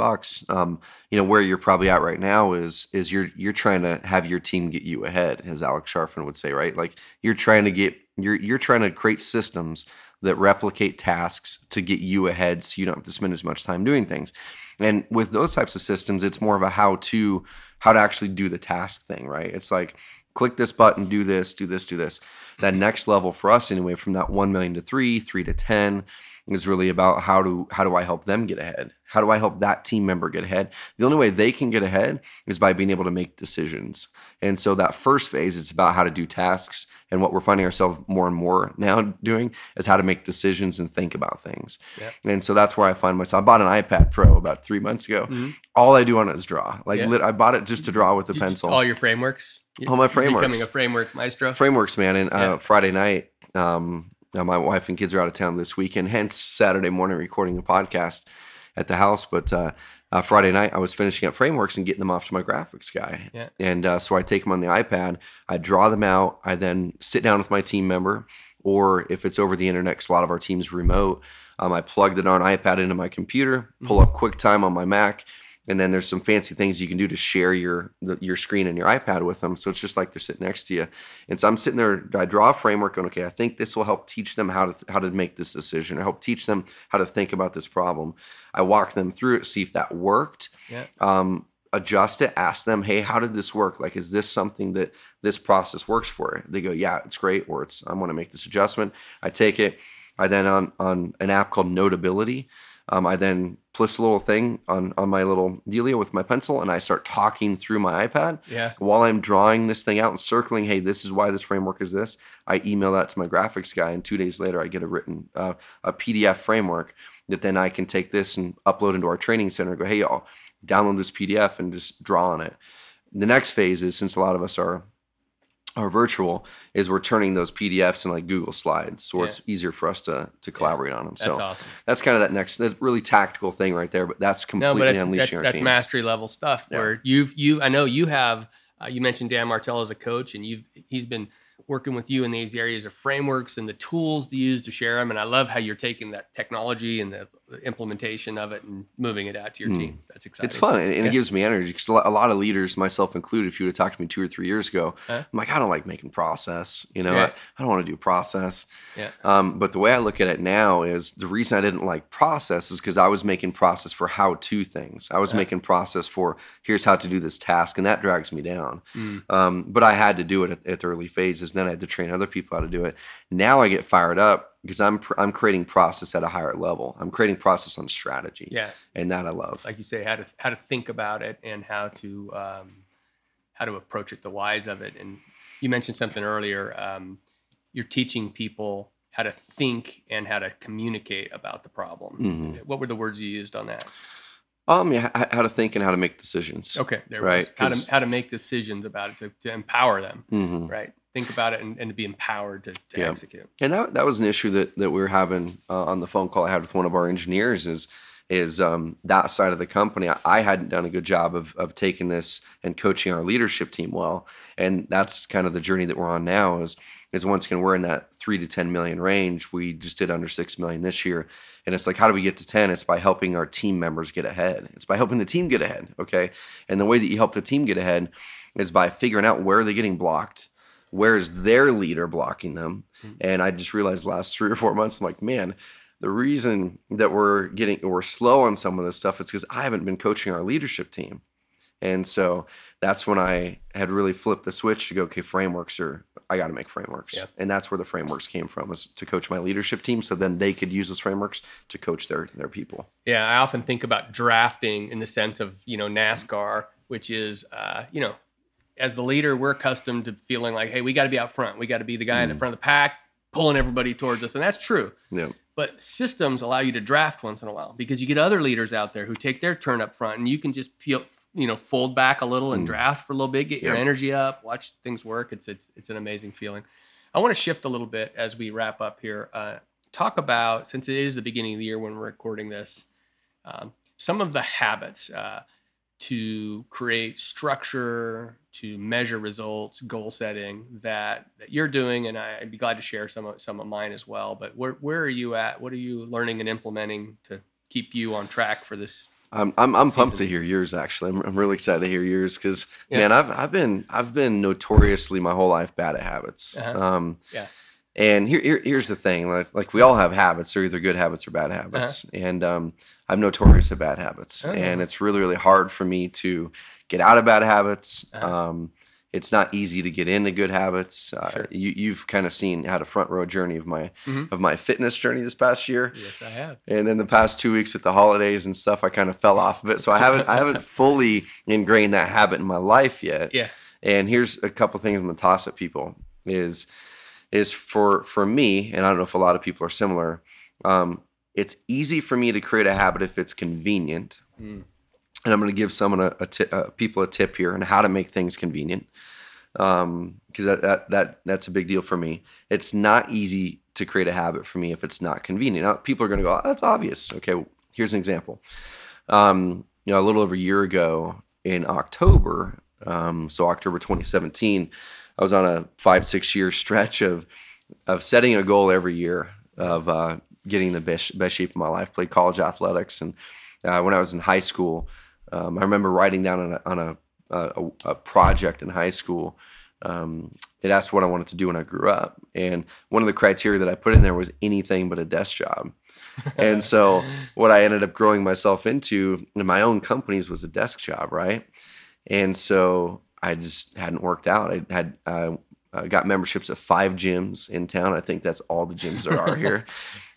where you're probably at right now is you're trying to have your team get you ahead, as Alex Sharfin would say, right? Like you're trying to create systems that replicate tasks to get you ahead, so you don't have to spend as much time doing things. And with those types of systems, it's more of a how to actually do the task thing, right? It's like, click this button, do this, do this, do this. That next level for us anyway, from that 1 million to 3 to 10, is really about how do I help them get ahead? How do I help that team member get ahead? The only way they can get ahead is by being able to make decisions. And so that first phase, it's about how to do tasks. And what we're finding ourselves more and more now doing is how to make decisions and think about things. Yep. And so that's where I find myself. I bought an iPad Pro about 3 months ago. All I do on it is draw. I bought it just to draw with a pencil. All your frameworks? All my frameworks. Becoming a framework maestro? Frameworks, man. And Friday night, my wife and kids are out of town this weekend, hence Saturday morning recording a podcast at the house. But Friday night, I was finishing up frameworks and getting them off to my graphics guy. Yeah. And so I take them on the iPad, I draw them out, I then sit down with my team member, or if it's over the internet, because a lot of our team's remote, I plugged it on iPad into my computer, pull up QuickTime on my Mac, and then there's some fancy things you can do to share your screen and your iPad with them. So it's just like they're sitting next to you. And so I'm sitting there, I draw a framework going, okay, I think this will help teach them how to make this decision, or help teach them how to think about this problem. I walk them through it, see if that worked, adjust it, ask them, hey, how did this work? Like, is this something that this process works for? They go, yeah, it's great, or I want to make this adjustment. I take it. I then on an app called Notability, I then place a little thing on my little dealio with my pencil, and I start talking through my iPad. Yeah. While I'm drawing this thing out and circling, hey, this is why this framework is this. I email that to my graphics guy, and 2 days later, I get a written a PDF framework that then I can take this and upload into our training center and go, hey, y'all, download this PDF and just draw on it. The next phase is, since a lot of us are virtual, is we're turning those PDFs in like Google Slides, so it's easier for us to collaborate on them. So that's awesome. That's kind of that's really tactical thing right there, but that's completely unleashing our team. That's mastery level stuff where I know you have, you mentioned Dan Martell as a coach, and he's been working with you in these areas of frameworks and the tools to use to share them. And I love how you're taking that technology and the implementation of it and moving it out to your team. That's exciting. It's fun, and it gives me energy, because a lot of leaders, myself included, if you would have talked to me 2 or 3 years ago, I'm like, I don't like making process. I don't want to do process. Yeah. But the way I look at it now is, the reason I didn't like process is because I was making process for how-to things. I was making process for, here's how to do this task, and that drags me down. But I had to do it at the early phases. Then I had to train other people how to do it. Now I get fired up because I'm creating process at a higher level. I'm creating process on strategy. Yeah, and that I love. Like you say, how to think about it, and how to how to approach it, the whys of it. And you mentioned something earlier. You're teaching people how to think and how to communicate about the problem. What were the words you used on that? Yeah, how to think and how to make decisions. Okay, there right? It was. How to make decisions about it to empower them, right? Think about it and to be empowered to execute. And that was an issue that we were having on the phone call I had with one of our engineers is that side of the company. I hadn't done a good job of taking this and coaching our leadership team well. And that's kind of the journey that we're on now is once again, we're in that 3 to 10 million range. We just did under 6 million this year. And it's like, how do we get to 10? It's by helping our team members get ahead. It's by helping the team get ahead. Okay. And the way that you help the team get ahead is by figuring out where are they getting blocked? Where is their leader blocking them? And I just realized the last 3 or 4 months, I'm like, man, the reason that we're slow on some of this stuff is because I haven't been coaching our leadership team. And so that's when I had really flipped the switch to go, okay, I got to make frameworks. Yeah. And that's where the frameworks came from, was to coach my leadership team so then they could use those frameworks to coach their people. Yeah, I often think about drafting in the sense of, NASCAR, which is, as the leader, we're accustomed to feeling like, hey, we got to be out front. We got to be the guy in the front of the pack, pulling everybody towards us. And that's true. Yeah. But systems allow you to draft once in a while because you get other leaders out there who take their turn up front and you can just fold back a little and draft for a little bit, get your energy up, watch things work. It's an amazing feeling. I want to shift a little bit as we wrap up here. Talk about, since it is the beginning of the year when we're recording this, some of the habits to create structure, to measure results, goal setting that you're doing, and I'd be glad to share some of mine as well. But where are you at? What are you learning and implementing to keep you on track for this? I'm pumped to hear yours. Actually, I'm really excited to hear yours because man, I've been notoriously my whole life bad at habits. And here's the thing: like we all have habits. They're either good habits or bad habits. And I'm notorious at bad habits, and it's really, really hard for me to get out of bad habits. It's not easy to get into good habits. Sure. You've kind of seen had a front row journey of my fitness journey this past year. Yes, I have. And then the past 2 weeks at the holidays and stuff, I kind of fell off of it. So I haven't fully ingrained that habit in my life yet. Yeah. And here's a couple things I'm gonna toss at people is for me, and I don't know if a lot of people are similar. It's easy for me to create a habit if it's convenient. And I'm going to give someone people a tip here on how to make things convenient, because that's a big deal for me. It's not easy to create a habit for me if it's not convenient. Now, people are going to go, oh, that's obvious. Okay, well, here's an example. A little over a year ago in October, so October 2017, I was on a 5-6 year stretch of setting a goal every year of getting the best shape of my life. Played college athletics, and when I was in high school, I remember writing down on a project in high school. It asked what I wanted to do when I grew up, and one of the criteria that I put in there was anything but a desk job. And so what I ended up growing myself into in my own companies was a desk job, right? And so I just hadn't worked out. I had got memberships at 5 gyms in town. I think that's all the gyms there are here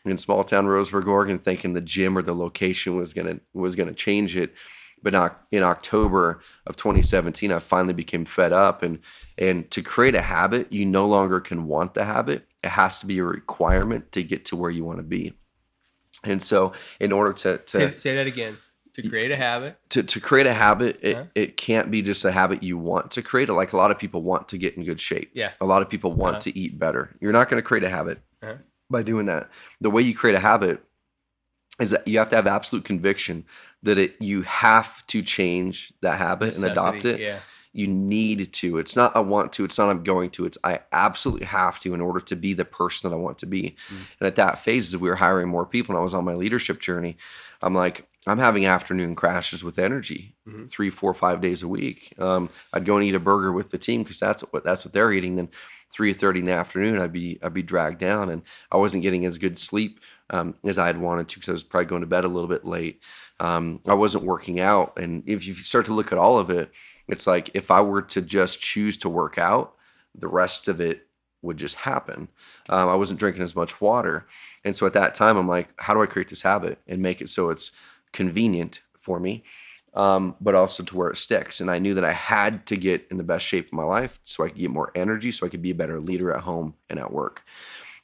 in small town Roseburg, Oregon, thinking the gym or the location was gonna change it. But in October of 2017, I finally became fed up. And to create a habit, you no longer can want the habit. It has to be a requirement to get to where you want to be. And so in order to say that again. To create a habit? To create a habit, it can't be just a habit you want to create. Like a lot of people want to get in good shape. Yeah. A lot of people want to eat better. You're not going to create a habit by doing that. The way you create a habit is that you have to have absolute conviction that you have to change that habit and adopt it. Yeah. You need to. It's not I want to. It's not I'm going to. It's I absolutely have to in order to be the person that I want to be. And at that phase, as we were hiring more people and I was on my leadership journey, I'm like, I'm having afternoon crashes with energy 3, 4, 5 days a week. I'd go and eat a burger with the team because that's what they're eating. Then 3:30 in the afternoon, I'd be dragged down, and I wasn't getting as good sleep as I had wanted to because I was probably going to bed a little bit late. I wasn't working out, and if you start to look at all of it, it's like if I were to just choose to work out, the rest of it would just happen. I wasn't drinking as much water, and so at that time, I'm like, how do I create this habit and make it so it's convenient for me? but also to where it sticks. And I knew that I had to get in the best shape of my life so I could get more energy, so I could be a better leader at home and at work.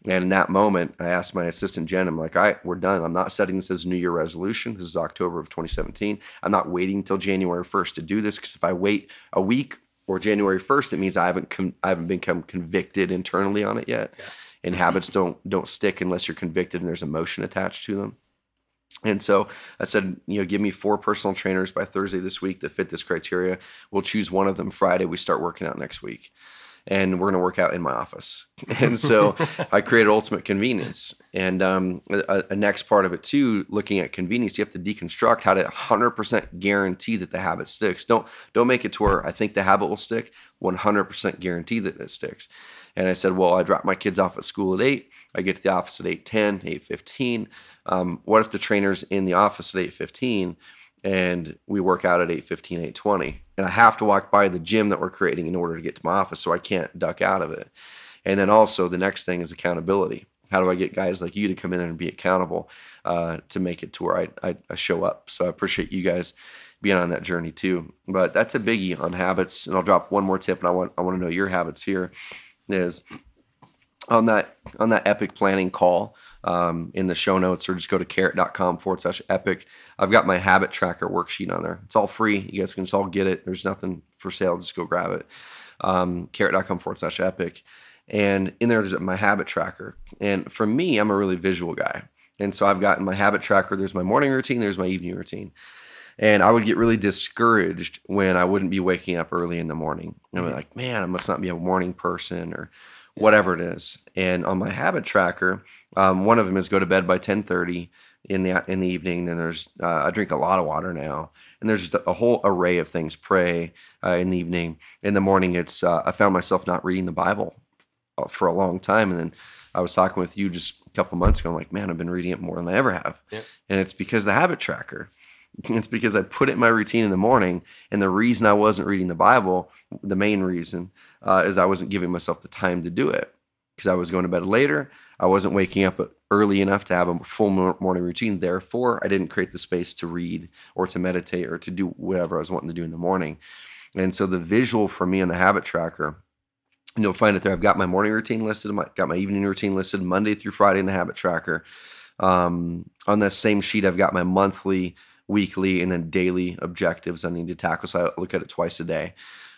And in that moment, I asked my assistant, Jen, I'm like, all right, we're done. I'm not setting this as a New Year resolution. This is October of 2017. I'm not waiting until January 1st to do this, because if I wait a week or January 1st, it means I haven't become convicted internally on it yet. Yeah. And habits don't stick unless you're convicted and there's emotion attached to them. And so I said, give me 4 personal trainers by Thursday this week that fit this criteria. We'll choose one of them Friday. We start working out next week. And we're going to work out in my office. And so I created ultimate convenience. And a next part of it too, looking at convenience, you have to deconstruct how to 100% guarantee that the habit sticks. Don't make it to where I think the habit will stick. 100% guarantee that it sticks. And I said, well, I drop my kids off at school at 8. I get to the office at 8:10, 8:15. What if the trainer's in the office at 8:15 and we work out at 8:15, 8:20? And I have to walk by the gym that we're creating in order to get to my office, so I can't duck out of it. And then also the next thing is accountability. How do I get guys like you to come in there and be accountable to make it to where I show up? So I appreciate you guys being on that journey too. But that's a biggie on habits. And I'll drop one more tip, and I want to know your habits here. Is on that epic planning call in the show notes, or just go to carrot.com/epic. I've got my habit tracker worksheet on there. It's all free. You guys can just all get it. There's nothing for sale. Just go grab it. Carrot.com/epic. And in there, there's my habit tracker. And for me, I'm a really visual guy. And so I've got in my habit tracker, there's my morning routine, there's my evening routine. And I would get really discouraged when I wouldn't be waking up early in the morning. And I'm like, man, I must not be a morning person or whatever it is. And on my habit tracker, one of them is go to bed by 10:30 in the evening. Then there's I drink a lot of water now. And there's just a whole array of things. Pray in the evening. In the morning, it's I found myself not reading the Bible for a long time. And then I was talking with you just a couple months ago. I'm like, man, I've been reading it more than I ever have. Yeah. And it's because of the habit tracker. It's because I put it in my routine in the morning. And the reason I wasn't reading the Bible, the main reason, is I wasn't giving myself the time to do it. Because I was going to bed later. I wasn't waking up early enough to have a full morning routine. Therefore, I didn't create the space to read or to meditate or to do whatever I was wanting to do in the morning. And so the visual for me on the habit tracker, and you'll find it there. I've got my morning routine listed. Got my evening routine listed Monday through Friday in the habit tracker. On that same sheet, I've got my monthly, weekly, and then daily objectives I need to tackle. So I look at it twice a day.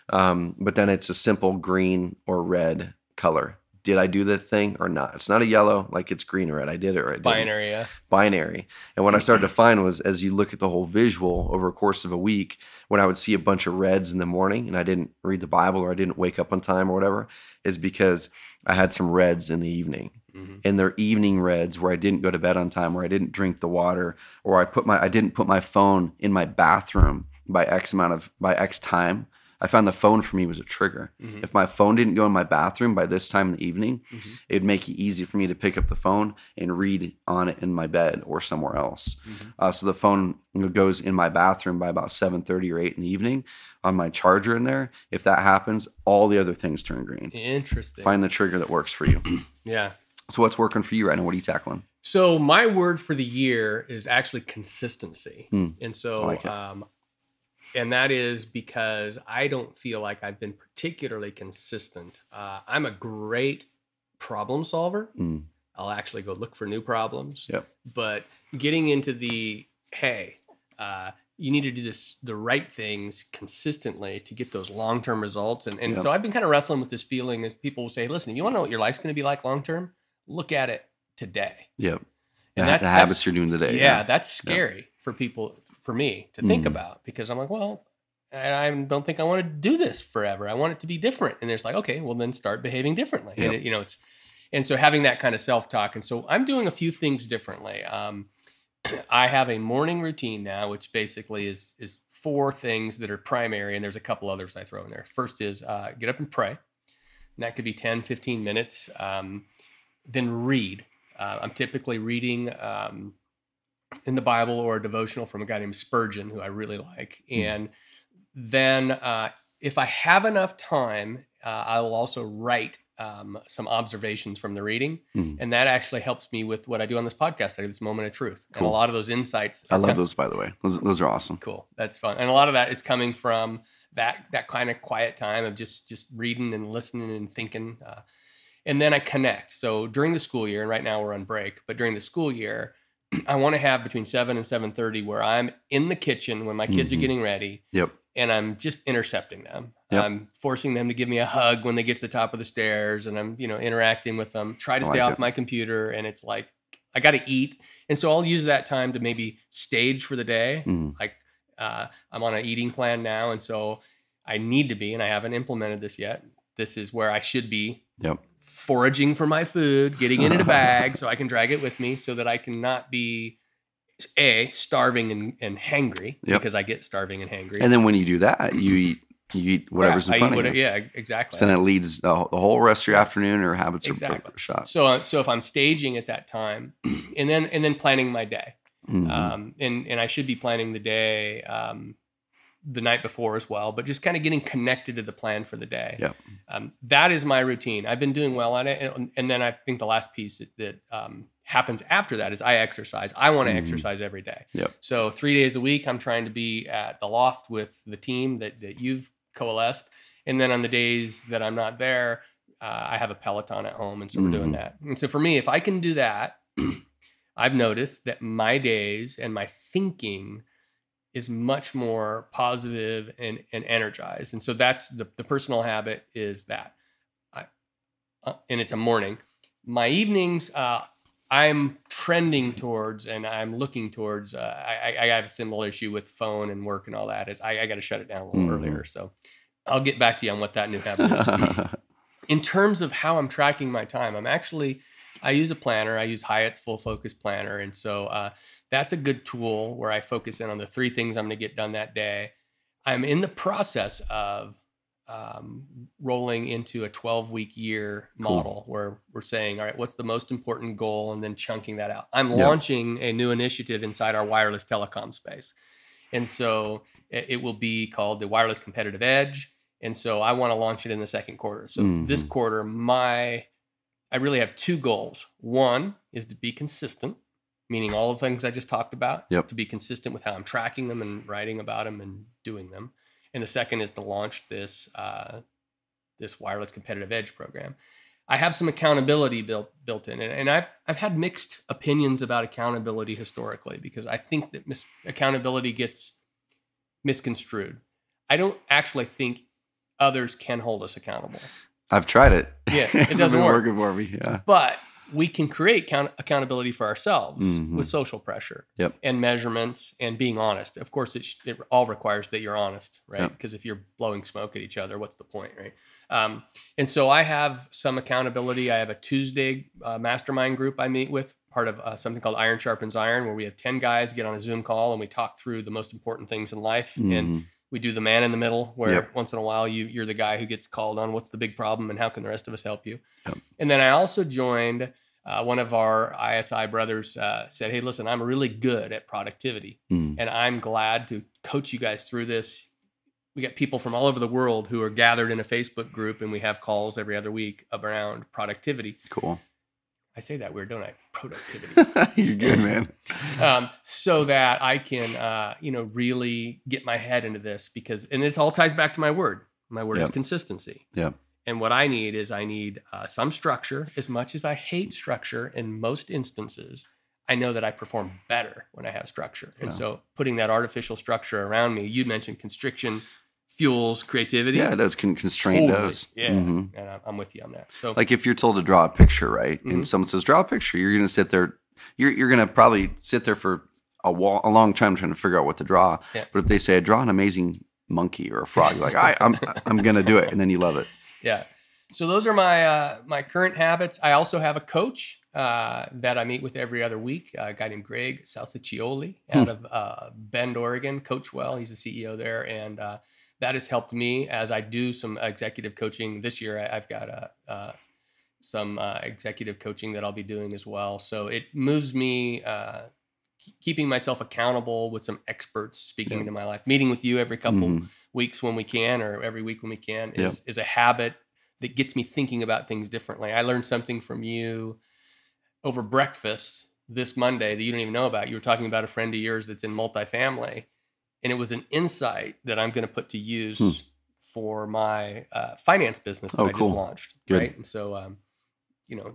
But then it's a simple green or red color. Did I do the thing or not? It's not a yellow, like it's green or red. I did it or I didn't. Binary, yeah. Binary. And what I started to find was, as you look at the whole visual over a course of a week, when I would see a bunch of reds in the morning and I didn't read the Bible or I didn't wake up on time or whatever, is because I had some reds in the evening. Mm-hmm. And they're evening reds where I didn't go to bed on time, where I didn't drink the water, or I didn't put my phone in my bathroom by X time. I found the phone for me was a trigger. Mm-hmm. If my phone didn't go in my bathroom by this time in the evening, mm-hmm. it'd make it easy for me to pick up the phone and read on it in my bed or somewhere else. Mm-hmm. So the phone goes in my bathroom by about 7:30 or 8 in the evening on my charger in there. If that happens, all the other things turn green. Interesting. Find the trigger that works for you. Yeah. So what's working for you right now? What are you tackling? So my word for the year is actually consistency. And so, I like it. And that is because I don't feel like I've been particularly consistent. I'm a great problem solver. I'll actually go look for new problems. Yep. But getting into you need to do the right things consistently to get those long-term results. And yep. So I've been kind of wrestling with this feeling as people will say, listen, if you want to know what your life's going to be like long-term, look at it today. Yep. And that's the habits you're doing today. Yeah, that's scary for people. For me to think about, because I'm like, well, I don't think I want to do this forever. I want it to be different. And it's like, okay, well then start behaving differently. Yep. And and so having that kind of self-talk. And so I'm doing a few things differently. I have a morning routine now, which basically is 4 things that are primary. And there's a couple others I throw in there. First is get up and pray. And that could be 10, 15 minutes. Then read. I'm typically reading, in the Bible or a devotional from a guy named Spurgeon, who I really like. And then if I have enough time, I will also write some observations from the reading. And that actually helps me with what I do on this podcast. I do this moment of truth. Cool. And a lot of those insights. I love those, by the way. Those are awesome. Cool. That's fun. And a lot of that is coming from that kind of quiet time of just reading and listening and thinking. And then I connect. So during the school year, and right now we're on break, but during the school year, I want to have between 7 and 7:30 where I'm in the kitchen when my kids are getting ready. Yep. And I'm just intercepting them. Yep. I'm forcing them to give me a hug when they get to the top of the stairs, and I'm, interacting with them. Try to stay off my computer, and it's like I got to eat, and so I'll use that time to maybe stage for the day. Like I'm on an eating plan now, and so I need to be, and I haven't implemented this yet. This is where I should be. Yep. Foraging for my food, getting it in a bag so I can drag it with me, so that I can not be starving and hangry, because I get starving and hangry. And then when you do that, you eat whatever's in front of you. Yeah, exactly. So then it leads the whole rest of your afternoon or habits are shot. So if I'm staging at that time, and then planning my day, and I should be planning the day the night before as well, but just kind of getting connected to the plan for the day. Yeah. That is my routine. I've been doing well at it, and then I think the last piece that happens after that is I exercise. I want to exercise every day. Yep. So 3 days a week, I'm trying to be at the loft with the team that you've coalesced. And then on the days that I'm not there, I have a Peloton at home. And so we're doing that. And so for me, if I can do that, I've noticed that my days and my thinking is much more positive and energized. And so that's the personal habit is that. And it's a morning. My evenings, I'm trending towards, and I'm looking towards, I have a similar issue with phone and work and all that, is I got to shut it down a little earlier. So I'll get back to you on what that new habit is. In terms of how I'm tracking my time, I use a planner. I use Hyatt's Full Focus Planner. And so that's a good tool where I focus in on the 3 things I'm going to get done that day. I'm in the process of rolling into a 12-week year model where we're saying, all right, what's the most important goal? And then chunking that out. I'm launching a new initiative inside our wireless telecom space. And so it will be called the Wireless Competitive Edge. And so I want to launch it in the second quarter. So this quarter, I really have 2 goals. One is to be consistent, meaning all the things I just talked about, to be consistent with how I'm tracking them and writing about them and doing them. And the second is to launch this Wireless Competitive Edge program. I have some accountability built in, and I've had mixed opinions about accountability historically, because I think that accountability gets misconstrued. I don't actually think others can hold us accountable. I've tried it. Yeah, it doesn't work. Working for me. Yeah, but we can create accountability for ourselves with social pressure and measurements and being honest. Of course, it all requires that you're honest, right? Because if you're blowing smoke at each other, what's the point, right? And so I have some accountability. I have a Tuesday mastermind group I meet with, part of something called Iron Sharpens Iron, where we have 10 guys get on a Zoom call and we talk through the most important things in life. And we do the man in the middle, where once in a while you're the guy who gets called on what's the big problem and how can the rest of us help you. And then I also joined one of our ISI brothers said, hey, listen, I'm really good at productivity and I'm glad to coach you guys through this. We got people from all over the world who are gathered in a Facebook group, and we have calls every other week around productivity. Cool. I say that weird, don't I? Productivity. You're good, man. So that I can, really get my head into this, and this all ties back to my word. My word is consistency. Yeah. And what I need some structure. As much as I hate structure in most instances, I know that I perform better when I have structure. And so putting that artificial structure around me, you mentioned constriction fuels creativity. Yeah, it does. Constrain does. Yeah, and I'm with you on that. So, like if you're told to draw a picture, right, and someone says draw a picture, you're going to sit there. You're going to probably sit there for a long time trying to figure out what to draw. Yeah. But if they say draw an amazing monkey or a frog, you're like I'm going to do it, and then you love it. Yeah. So those are my current habits. I also have a coach that I meet with every other week, a guy named Greg Salsiccioli out of Bend, Oregon. Coach well, he's the CEO there, and that has helped me as I do some executive coaching this year. I've got some executive coaching that I'll be doing as well. So it moves me, keeping myself accountable with some experts speaking into my life. Meeting with you every couple weeks when we can, or every week when we can, is a habit that gets me thinking about things differently. I learned something from you over breakfast this Monday that you don't even know about. You were talking about a friend of yours that's in multifamily, and it was an insight that I'm going to put to use for my finance business that I just launched. Good. Right. And so,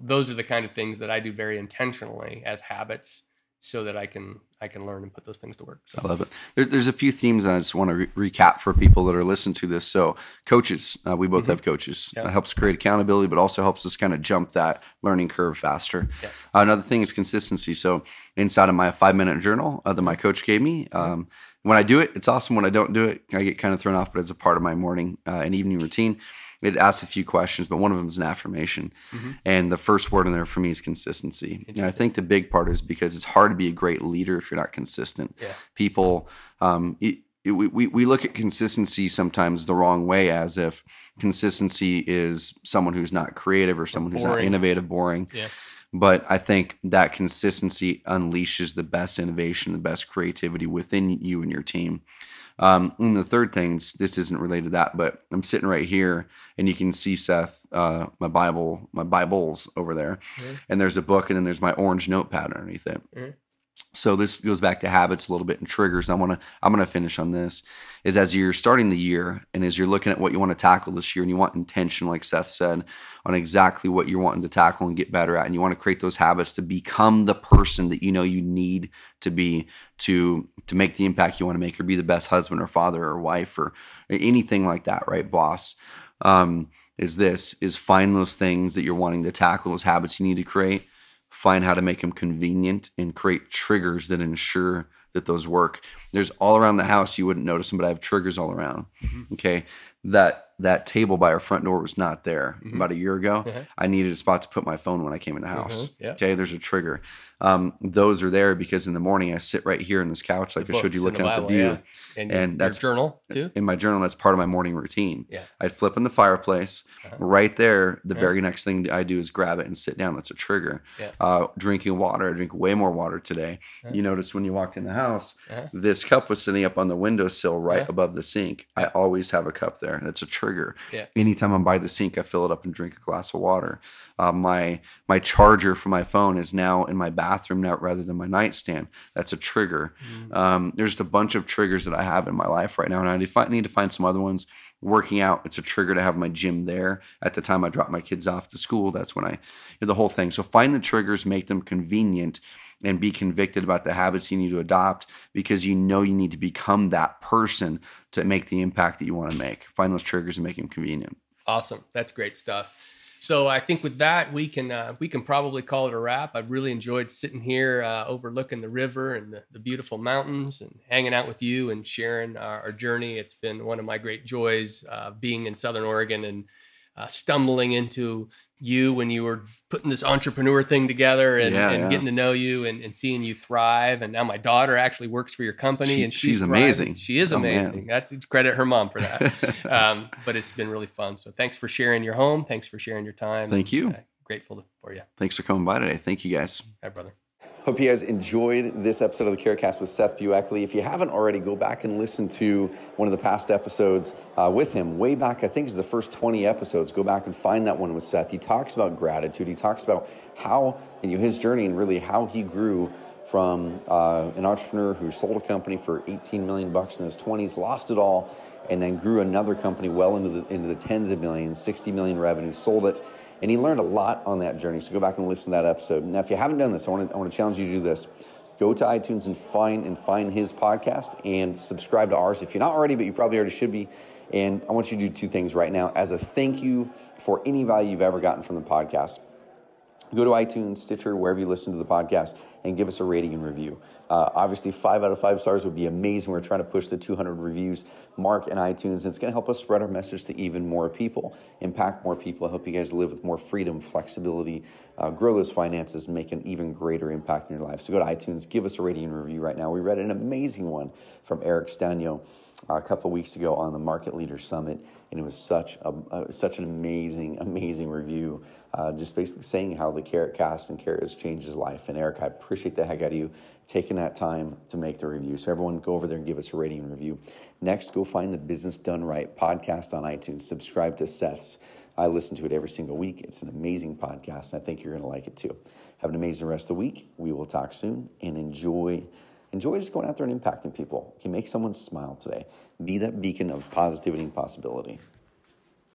those are the kind of things that I do very intentionally as habits so that I can learn and put those things to work. So. I love it. There's a few themes I just want to recap for people that are listening to this. So coaches, we both have coaches. Yeah. It helps create accountability, but also helps us kind of jump that learning curve faster. Yeah. Another thing is consistency. So inside of my 5-minute journal that my coach gave me, when I do it, it's awesome. When I don't do it, I get kind of thrown off, but it's a part of my morning and evening routine. It asks a few questions, but one of them is an affirmation. And the first word in there for me is consistency. And I think the big part is because it's hard to be a great leader if you're not consistent. Yeah. People, we look at consistency sometimes the wrong way, as if consistency is someone who's not creative or someone who's not innovative, boring. Yeah. But I think that consistency unleashes the best innovation, the best creativity within you and your team. And the third thing, this isn't related to that, but I'm sitting right here and you can see, Seth, my Bibles over there, and there's a book, and then there's my orange notepad underneath it. So this goes back to habits a little bit and triggers. I'm gonna finish on this. Is as you're starting the year and as you're looking at what you want to tackle this year, and you want intention, like Seth said, on exactly what you're wanting to tackle and get better at, and you want to create those habits to become the person that you know you need to be to make the impact you want to make, or be the best husband or father or wife or anything like that, right, boss? Is find those things that you're wanting to tackle, those habits you need to create. Find how to make them convenient and create triggers that ensure that those work. There's all around the house, you wouldn't notice them, but I have triggers all around. Okay. That table by our front door was not there about a year ago. I needed a spot to put my phone when I came in the house. Okay. There's a trigger. Those are there because in the morning I sit right here on this couch, like I showed you, looking at the view. Yeah. And that's journal too. In my journal, that's part of my morning routine. Yeah. I'd flip in the fireplace right there. The very next thing I do is grab it and sit down. That's a trigger. Drinking water. I drink way more water today. You notice when you walked in the house, this cup was sitting up on the windowsill right above the sink. I always have a cup there. That's a trigger. Anytime I'm by the sink, I fill it up and drink a glass of water. My charger for my phone is now in my bathroom now rather than my nightstand. That's a trigger. There's just a bunch of triggers that I have in my life right now, and I need to find some other ones. Working out, it's a trigger to have my gym there. At the time I drop my kids off to school, that's when the whole thing. So find the triggers, make them convenient, and be convicted about the habits you need to adopt, because you know you need to become that person to make the impact that you want to make. Find those triggers and make them convenient. Awesome. That's great stuff. So I think with that, we can probably call it a wrap. I've really enjoyed sitting here overlooking the river and the beautiful mountains and hanging out with you and sharing our journey. It's been one of my great joys being in Southern Oregon and stumbling into you when you were putting this entrepreneur thing together and getting to know you and seeing you thrive. And now my daughter actually works for your company, and she's amazing. She is amazing. That's credit her mom for that. But it's been really fun. So thanks for sharing your home. Thanks for sharing your time. Thank you. Grateful for you. Thanks for coming by today. Thank you guys. Hi, brother. Hope you guys enjoyed this episode of the CareCast with Seth Buechley. If you haven't already, go back and listen to one of the past episodes with him. Way back, I think it's the first 20 episodes. Go back and find that one with Seth. He talks about gratitude. He talks about how, his journey and really how he grew from an entrepreneur who sold a company for $18 million in his 20s, lost it all, and then grew another company well into the tens of millions, 60 million revenue, sold it. And he learned a lot on that journey. So go back and listen to that episode. Now, if you haven't done this, I want to challenge you to do this. Go to iTunes and find his podcast and subscribe to ours. If you're not already, but you probably already should be. And I want you to do two things right now as a thank you for any value you've ever gotten from the podcast. Go to iTunes, Stitcher, wherever you listen to the podcast, and give us a rating and review. Obviously, 5 out of 5 stars would be amazing. We're trying to push the 200 reviews mark in iTunes. And it's going to help us spread our message to even more people, impact more people. I hope you guys live with more freedom, flexibility, grow those finances, and make an even greater impact in your life. So go to iTunes, give us a rating and review right now. We read an amazing one from Eric Stanio a couple of weeks ago on the Market Leaders Summit, and it was such an amazing review. Just basically saying how the Carrot Cast and Carrot has changed his life. And Eric, I appreciate the heck out of you. taking that time to make the review. So everyone go over there and give us a rating and review. Next, go find the Business Done Right podcast on iTunes. Subscribe to Seth's. I listen to it every single week. It's an amazing podcast, and I think you're going to like it too. Have an amazing rest of the week. We will talk soon, and enjoy just going out there and impacting people. You can make someone smile today. Be that beacon of positivity and possibility.